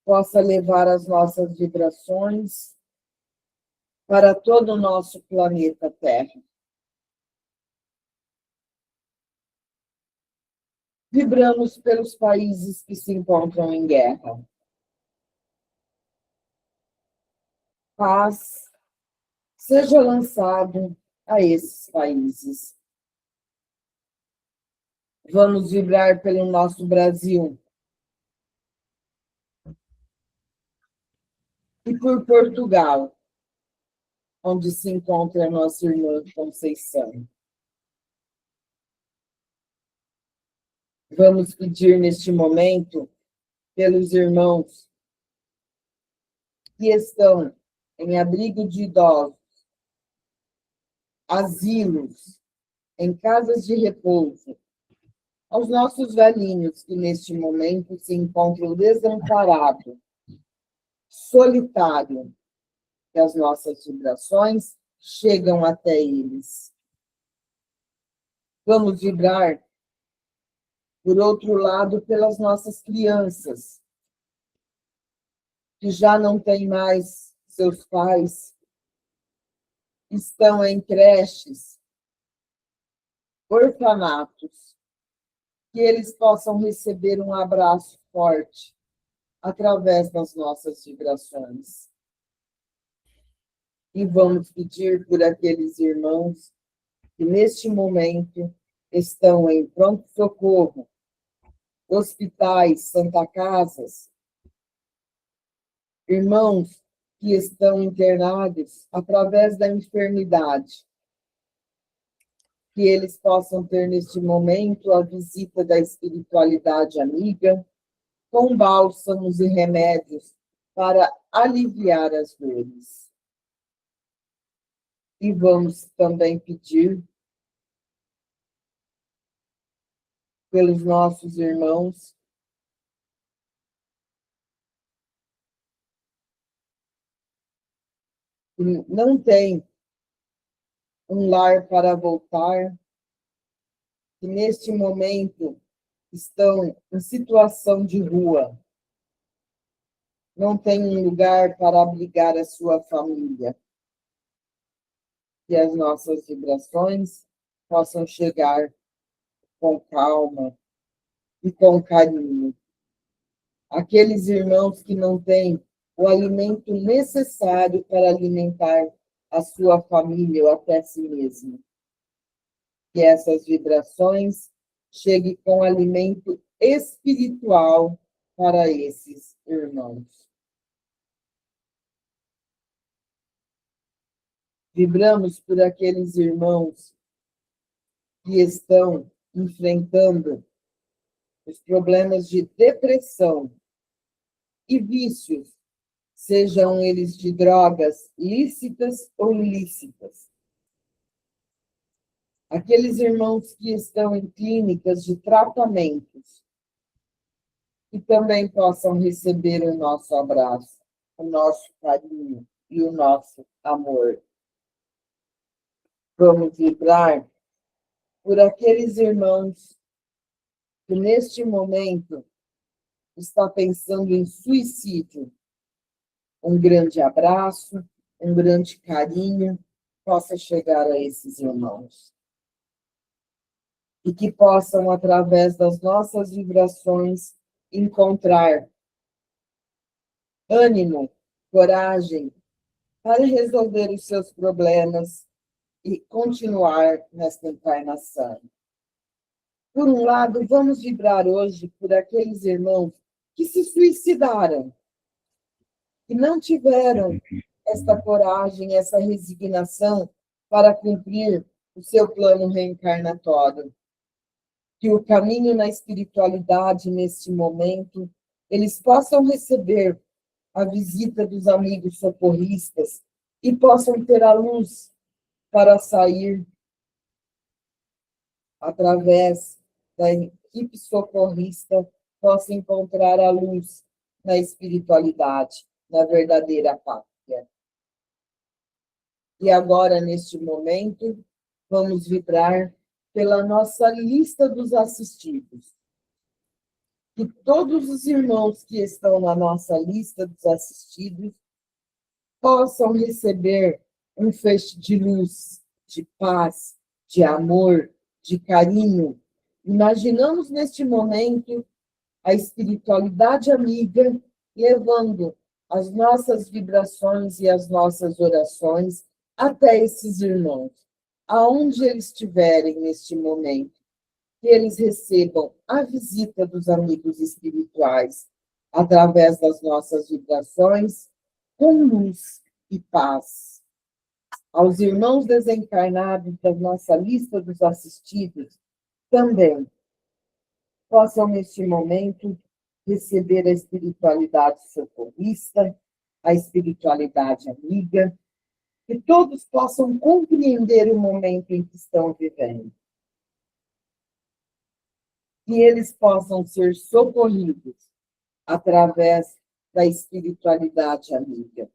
possa levar as nossas vibrações para todo o nosso planeta Terra. Vibramos pelos países que se encontram em guerra. Paz seja lançado a esses países. Vamos vibrar pelo nosso Brasil. E por Portugal, onde se encontra a nossa irmã Conceição. Vamos pedir neste momento pelos irmãos que estão em abrigo de idosos, asilos, em casas de repouso, aos nossos velhinhos que neste momento se encontram desamparados, solitários, que as nossas vibrações chegam até eles. Vamos vibrar, por outro lado, pelas nossas crianças, que já não têm mais seus pais, estão em creches, orfanatos, que eles possam receber um abraço forte através das nossas vibrações. E vamos pedir por aqueles irmãos que neste momento estão em pronto-socorro, hospitais, Santa Casas, irmãos que estão internados através da enfermidade, que eles possam ter neste momento a visita da espiritualidade amiga, com bálsamos e remédios para aliviar as dores. E vamos também pedir pelos nossos irmãos que não têm um lar para voltar, que neste momento estão em situação de rua, não têm um lugar para abrigar a sua família. Que as nossas vibrações possam chegar com calma e com carinho. Aqueles irmãos que não têm o alimento necessário para alimentar a sua família ou até si mesmo. que essas vibrações cheguem com alimento espiritual para esses irmãos. Vibramos por aqueles irmãos que estão enfrentando os problemas de depressão e vícios, sejam eles de drogas lícitas ou ilícitas. Aqueles irmãos que estão em clínicas de tratamentos, que também possam receber o nosso abraço, o nosso carinho e o nosso amor. Vamos vibrar por aqueles irmãos que neste momento está pensando em suicídio. Um grande abraço, um grande carinho possa chegar a esses irmãos. E que possam, através das nossas vibrações, encontrar ânimo, coragem para resolver os seus problemas e continuar nesta encarnação. Por um lado, vamos vibrar hoje por aqueles irmãos que se suicidaram, que não tiveram esta coragem, essa resignação para cumprir o seu plano reencarnatório. Que o caminho na espiritualidade, neste momento, eles possam receber a visita dos amigos socorristas e possam ter a luz para sair através da equipe socorrista, possam encontrar a luz na espiritualidade, na verdadeira pátria. E agora, neste momento, vamos vibrar pela nossa lista dos assistidos. Que todos os irmãos que estão na nossa lista dos assistidos possam receber um feixe de luz, de paz, de amor, de carinho. Imaginamos neste momento a espiritualidade amiga levando as nossas vibrações e as nossas orações até esses irmãos, aonde eles estiverem neste momento, que eles recebam a visita dos amigos espirituais através das nossas vibrações, com luz e paz. Aos irmãos desencarnados da nossa lista dos assistidos, também possam, neste momento, receber a espiritualidade socorrista, a espiritualidade amiga, que todos possam compreender o momento em que estão vivendo. Que eles possam ser socorridos através da espiritualidade amiga.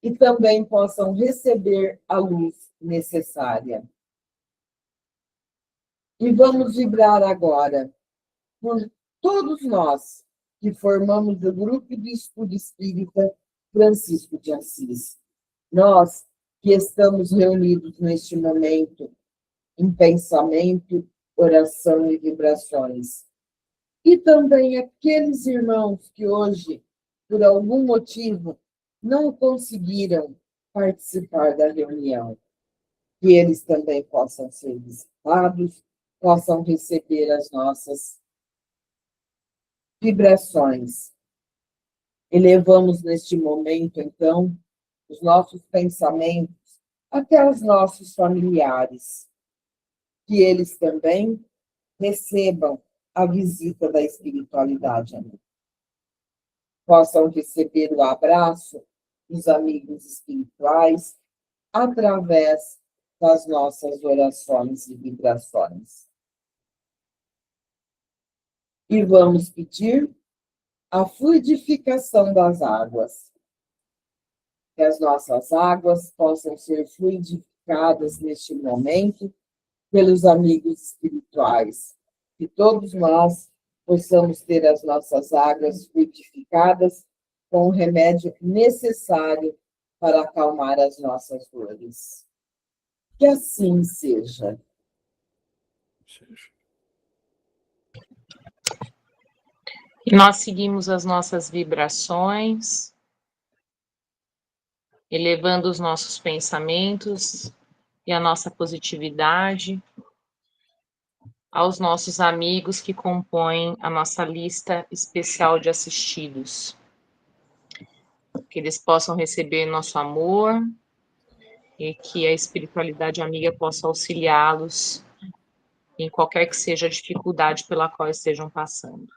E também possam receber a luz necessária. E vamos vibrar agora por todos nós que formamos o grupo de estudo espírita Francisco de Assis. Nós que estamos reunidos neste momento em pensamento, oração e vibrações. E também aqueles irmãos que hoje, por algum motivo, não conseguiram participar da reunião. Que eles também possam ser visitados, possam receber as nossas vibrações. Elevamos neste momento, então, os nossos pensamentos até os nossos familiares, que eles também recebam a visita da espiritualidade amiga. Possam receber o abraço dos amigos espirituais através das nossas orações e vibrações. E vamos pedir a fluidificação das águas. Que as nossas águas possam ser fluidificadas neste momento pelos amigos espirituais. Que todos nós possamos ter as nossas águas fluidificadas com o remédio necessário para acalmar as nossas dores. Que assim seja. E nós seguimos as nossas vibrações, elevando os nossos pensamentos e a nossa positividade aos nossos amigos que compõem a nossa lista especial de assistidos. Que eles possam receber nosso amor e que a espiritualidade amiga possa auxiliá-los em qualquer que seja a dificuldade pela qual estejam passando.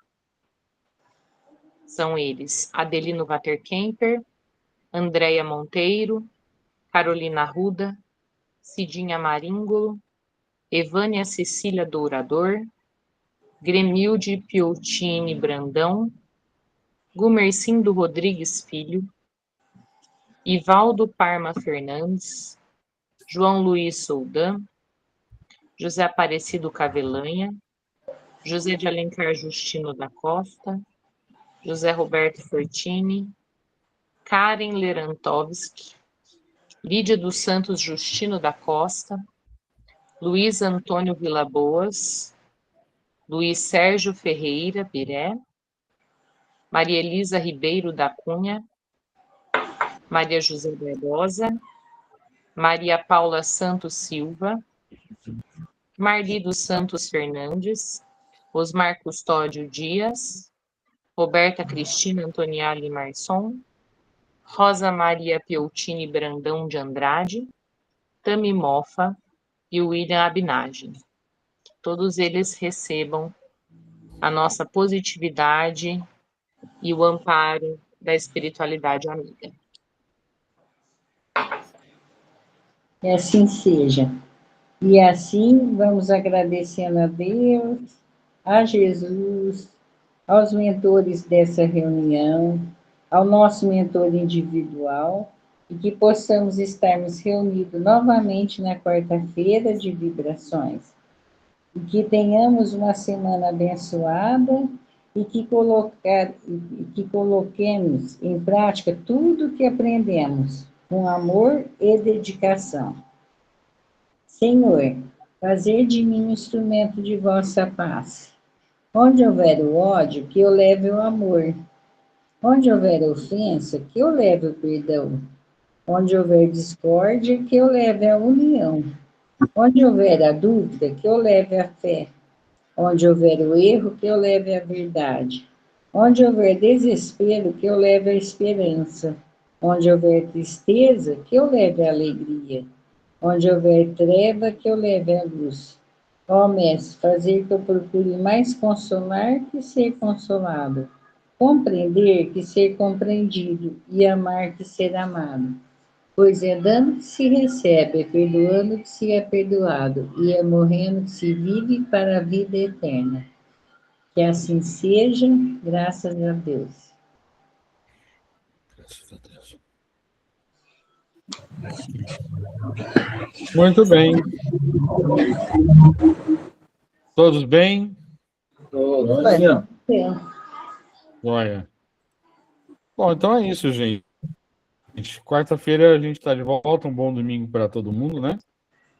São eles: Adelino Vaterkemper, Andréia Monteiro, Carolina Arruda, Cidinha Maríngolo, Evânia Cecília Dourador, Gremilde Piotini Brandão, Gumercindo Rodrigues Filho, Ivaldo Parma Fernandes, João Luiz Soldan, José Aparecido Cavelanha, José de Alencar Justino da Costa, José Roberto Fortini, Karen Lerantovski, Lídia dos Santos Justino da Costa, Luiz Antônio Vilaboas, Luiz Sérgio Ferreira Biré, Maria Elisa Ribeiro da Cunha, Maria José Barbosa, Maria Paula Santos Silva, Marli dos Santos Fernandes, Osmar Custódio Dias, Roberta Cristina Antoniali Marçom, Rosa Maria Piotini Brandão de Andrade, Tami Mofa e William Abinagem. Todos eles recebam a nossa positividade e o amparo da espiritualidade amiga. E assim seja. E assim vamos agradecendo a Deus, a Jesus, aos mentores dessa reunião, ao nosso mentor individual, e que possamos estarmos reunidos novamente na quarta-feira de vibrações. E que tenhamos uma semana abençoada e que coloquemos em prática tudo o que aprendemos, com amor e dedicação. Senhor, fazer de mim um instrumento de vossa paz. Onde houver o ódio, que eu leve o amor. Onde houver ofensa, que eu leve o perdão. Onde houver discórdia, que eu leve a união. Onde houver a dúvida, que eu leve a fé. Onde houver o erro, que eu leve a verdade. Onde houver desespero, que eu leve a esperança. Onde houver tristeza, que eu leve a alegria. Onde houver treva, que eu leve a luz. Ó Mestre, fazer que eu procure mais consolar que ser consolado. Compreender que ser compreendido e amar que ser amado. Pois é dando que se recebe, é perdoando que se é perdoado, e é morrendo que se vive para a vida eterna. Que assim seja, graças a Deus. Graças a Deus. Muito bem. Todos bem? Olha, Olha. Bom, então é isso, gente. Quarta-feira a gente está de volta. Um bom domingo para todo mundo, né?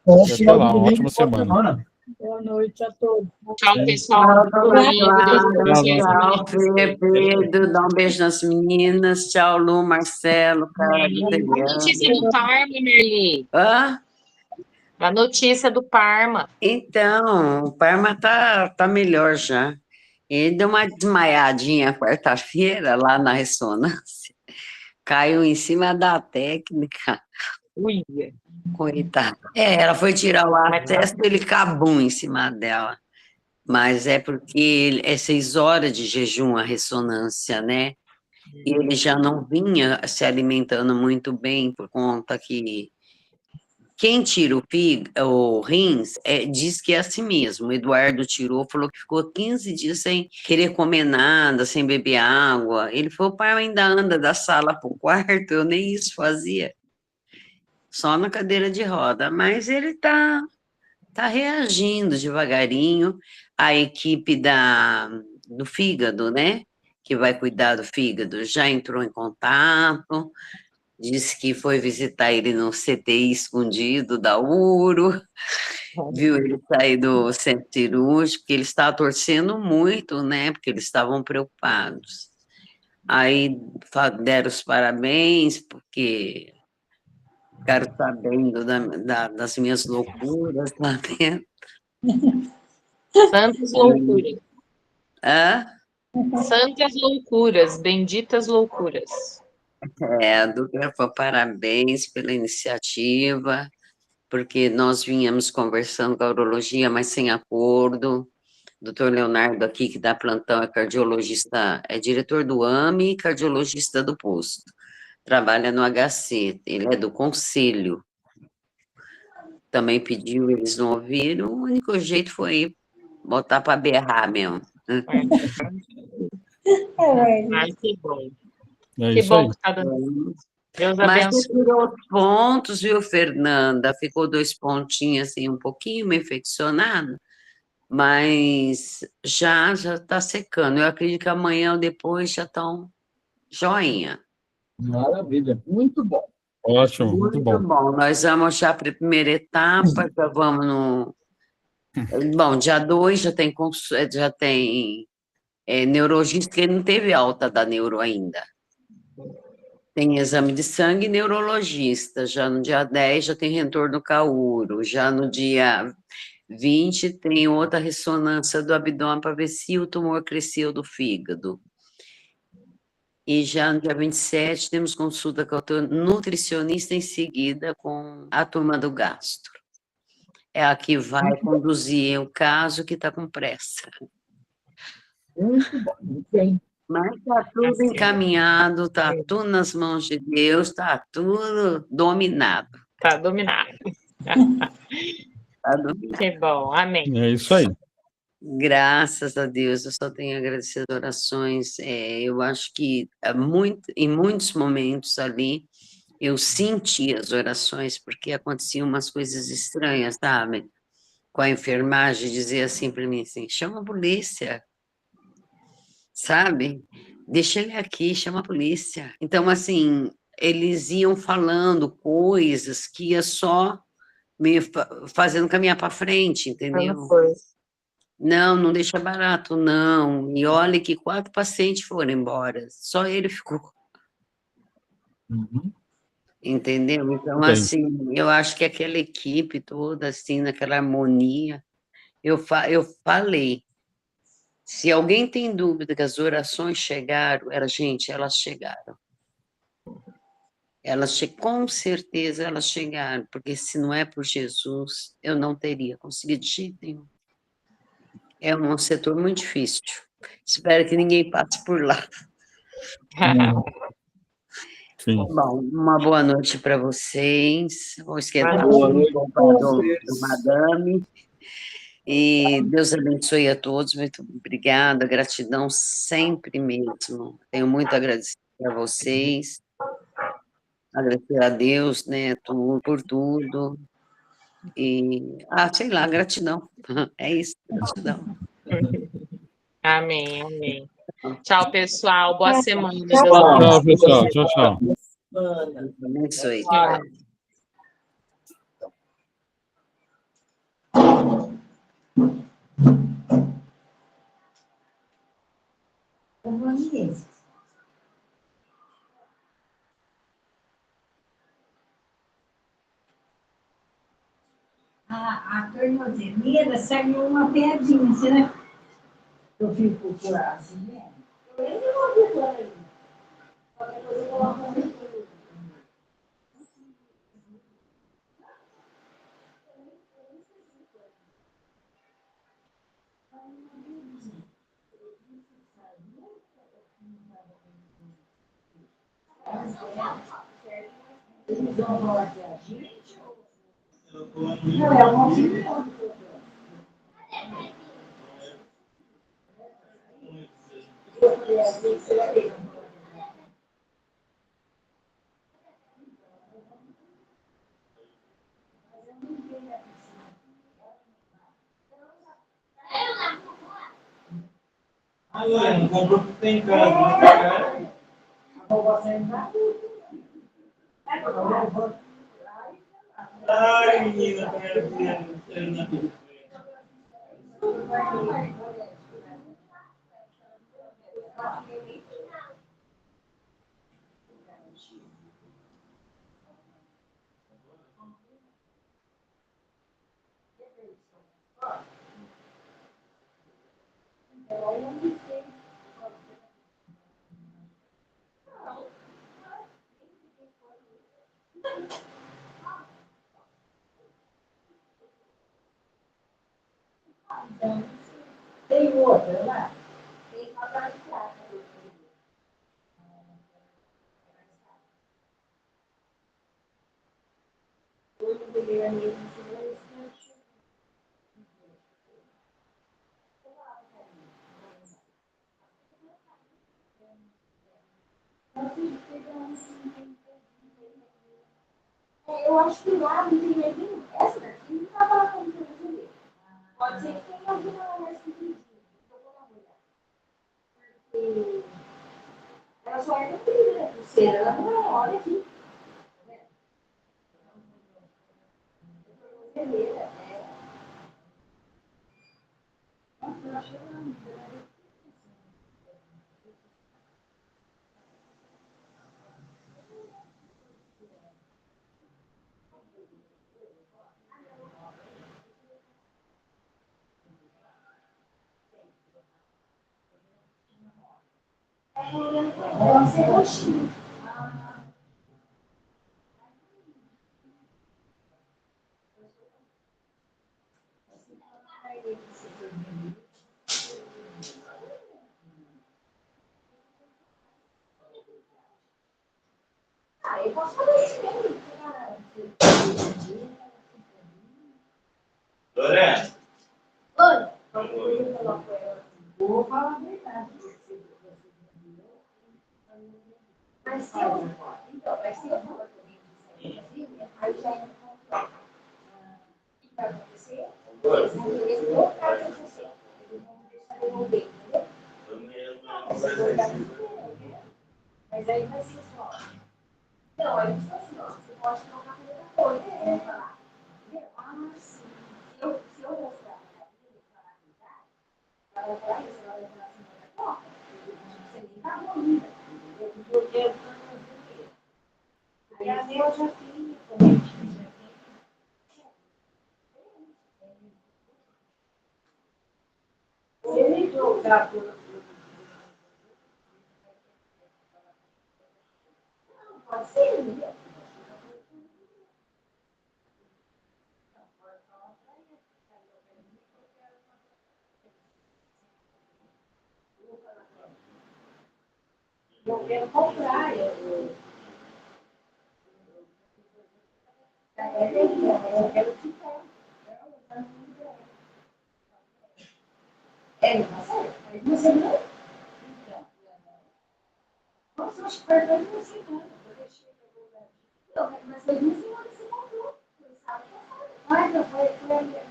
E até lá, uma ótima semana. Boa noite a todos. Tchau, pessoal. Tchau, Fê, Pedro, dá um beijo nas meninas. Tchau, Lu, Marcelo, cara. A notícia do Parma, Merli. Hã? A notícia do Parma. Então, o Parma tá melhor já. Ele deu uma desmaiadinha quarta-feira lá na ressonância. Caiu em cima da técnica. Ui. Coitada. Ela foi tirar o acesso e ele cabum em cima dela. Mas é porque é 6 horas de jejum a ressonância, né? E ele já não vinha se alimentando muito bem por conta que quem tira o rins diz que é assim mesmo. O Eduardo tirou, falou que ficou 15 dias sem querer comer nada, sem beber água. Ele falou, pai, ainda anda da sala para o quarto, eu nem isso fazia. Só na cadeira de roda. Mas ele está reagindo devagarinho. A equipe do fígado, né? Que vai cuidar do fígado, já entrou em contato. Disse que foi visitar ele no CTI escondido da URO, viu ele sair do centro cirúrgico, porque ele estava torcendo muito, né? Porque eles estavam preocupados. Aí deram os parabéns, porque ficaram sabendo das minhas loucuras lá dentro. Santas loucuras. Hã? Santas loucuras, benditas loucuras. Doutora, parabéns pela iniciativa, porque nós vínhamos conversando com a urologia, mas sem acordo. Doutor Leonardo aqui, que dá plantão, é cardiologista, é diretor do AME e cardiologista do posto. Trabalha no HC, ele é do conselho. Também pediu, eles não ouviram, o único jeito foi botar para berrar mesmo. Ai, que bom. É Que isso bom aí. que está dando. Deus Mas abençoe. tirou os pontos, viu, Fernanda? Ficou 2 pontinhos, assim, um pouquinho meio infeccionado, mas já está secando. Eu acredito que amanhã ou depois já estão joinha. Maravilha, muito bom. Ótimo, muito Muito bom. bom. Nós vamos já para a primeira etapa, já vamos no... Bom, dia 2 já tem neurologista, que ele não teve alta da neuro ainda. Tem exame de sangue e neurologista. Já no dia 10 já tem retorno cauro. Já no dia 20 tem outra ressonância do abdômen para ver se o tumor cresceu do fígado. E já no dia 27 temos consulta com o nutricionista em seguida com a turma do gastro. É a que vai conduzir o caso que está com pressa. Muito bom, muito bem. Mas está tudo Assim. encaminhado, está tudo nas mãos de Deus, está tudo dominado. Tá dominado. Tá dominado. Que bom, amém. É isso aí. Graças a Deus, eu só tenho a agradecer as orações. Eu acho que em muitos momentos ali eu senti as orações, porque aconteciam umas coisas estranhas, sabe? Com a enfermagem, dizer assim para mim, assim, chama a polícia, sabe? Deixa ele aqui, chama a polícia. Então, assim, eles iam falando coisas que ia só me fazendo caminhar para frente, entendeu? Não, não deixa barato, não. E olha que 4 pacientes foram embora, só ele ficou. Uhum. Entendeu? Então, Bem. assim, eu acho que aquela equipe toda, assim, naquela harmonia, eu falei, se alguém tem dúvida que as orações chegaram, gente, elas chegaram. Com certeza elas chegaram, porque se não é por Jesus, eu não teria conseguido de jeito nenhum. É um setor muito difícil. Espero que ninguém passe por lá. Sim. Bom, uma boa noite para vocês. Vou esquentar Boa um noite pouco para do vocês. madame. E Deus abençoe a todos. Muito obrigada, gratidão sempre mesmo. Tenho muito a agradecer a vocês, agradecer a Deus, né, por tudo. E, sei lá, gratidão. É isso, gratidão. Amém, amém. Tchau, pessoal. Boa semana. Deus Tchau, Tchau, abençoe. pessoal. Tchau, tchau. Deus abençoe. Tchau. A tornozeleira saiu uma pedrinha, será que eu fico por assim? Eu não vou procurar aí. Qualquer coisa eu coloco no retorno. Eles vão falar que é a gente? Não, é uma opinião. Não comprou porque tem em casa, né? Ai, menina, minha. Tem outra lá? Tem outra lá. Eu acho que lá não tem ninguém. Essa daqui não estava lá para resolver. Pode ser que tenha alguma mais que pedido. Porque ela só é comprida, né? Pulseira, ela não é. Olha aqui. Vermelha, é. Nossa, eu achei uma. Deve ser roxinho. Ah, eu posso fazer isso mesmo. Lorena. Oi. Vou falar a verdade. Mas se eu falar aí já é um contrato. O que vai acontecer? Eles vão querer trocar de você. Eles vão deixar devolver, entendeu? Mas aí vai ser só. Então, aí diz assim, ó, você pode trocar por outra coisa. Você vai falar, ah, sim. Se eu mostrar a vida e falar a verdade, ela vai falar isso, ela vai falar assim, olha, você nem tá ruim. E a minha já tinha, também tinha. Se ele trocar por. Pode ser, né? Eu quero comprar. Eu quero ficar. É, mas você não. Nossa, acho que vai dar uma semana. Não, mas foi uma semana que você comprou. Mas não foi a minha.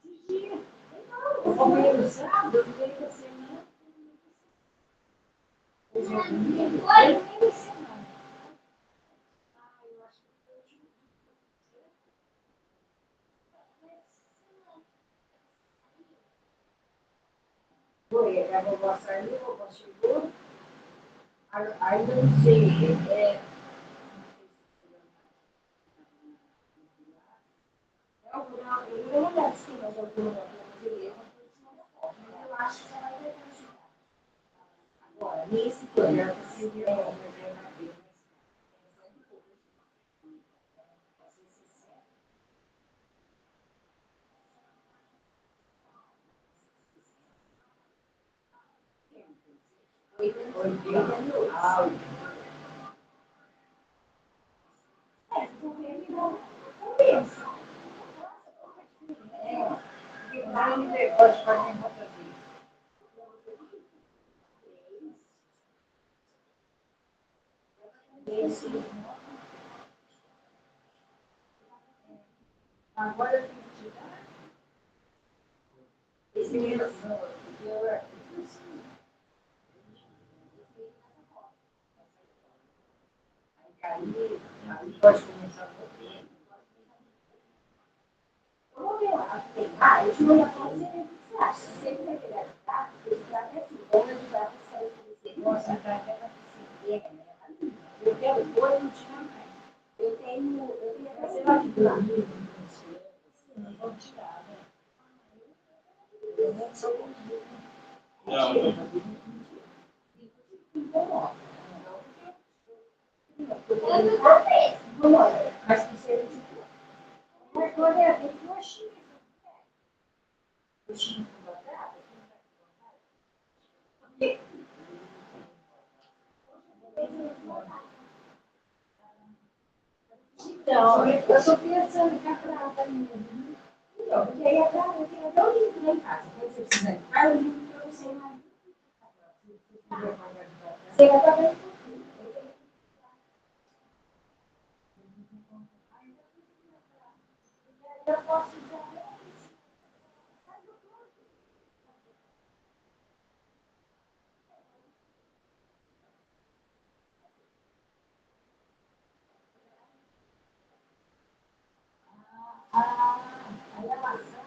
Que dia? Não, eu comprei no sábado, eu fiquei com a semana. Hoje é domingo. Eu fiquei com a semana. Ah, eu acho que foi o último. Foi, a vovó saiu, a vovó chegou. Ainda não sei. Eu não deve ser mais alguma beleza, mas eu acho que ela vai ter que ajudar. Agora, nesse plano, ela precisa pode fazer outra vez. Agora eu tenho que tirar esse mesmo. Aí pode começar a comer. Vamos ver lá. Ah, eu te vou fazer o que você acha. Se você vai querer ajudar, ele vai até assim. Vamos ajudar a sair com você. Nossa, vai até para você. Eu quero pôr e não tirar mais. Eu tenho que fazer lá de lá. Não vou tirar, né? Então, eu estou pensando que a prata mesmo. Então, porque aí a prata tem até o livro lá em casa. Quando você precisa entrar, o livro que eu não sei mais. Você vai estar vendo tudo. Eu posso dizer. Aí a maçã.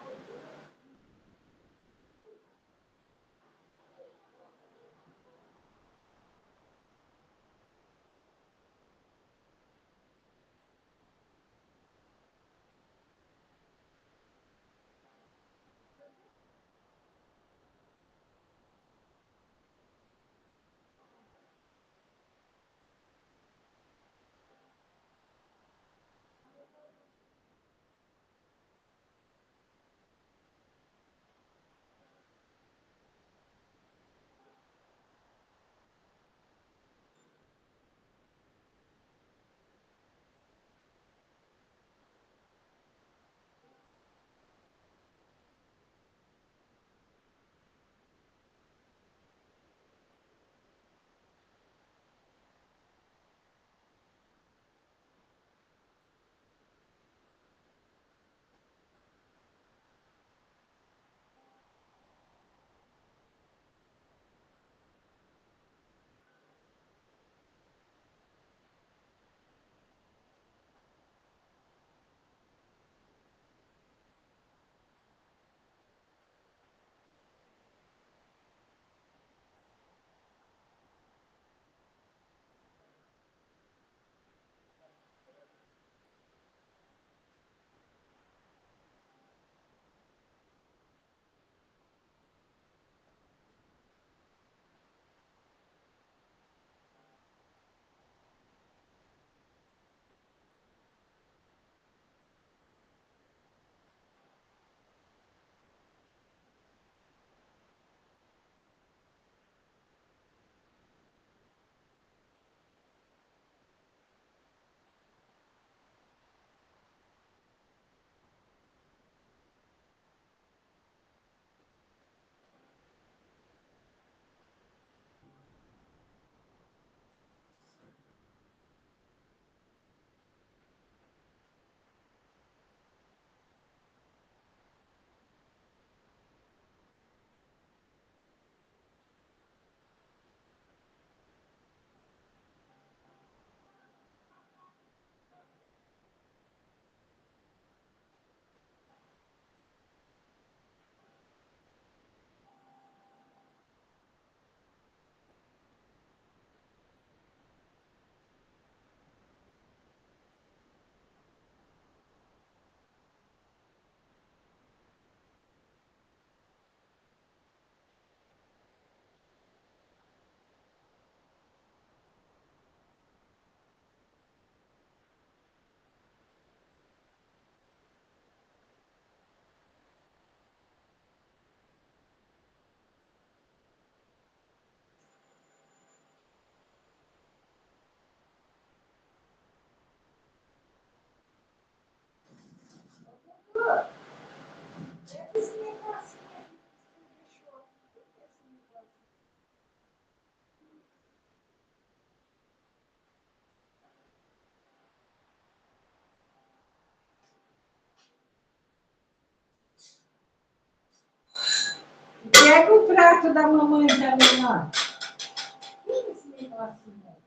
Pega o prato da mamãe também, ó. O que é esse negocinho aí?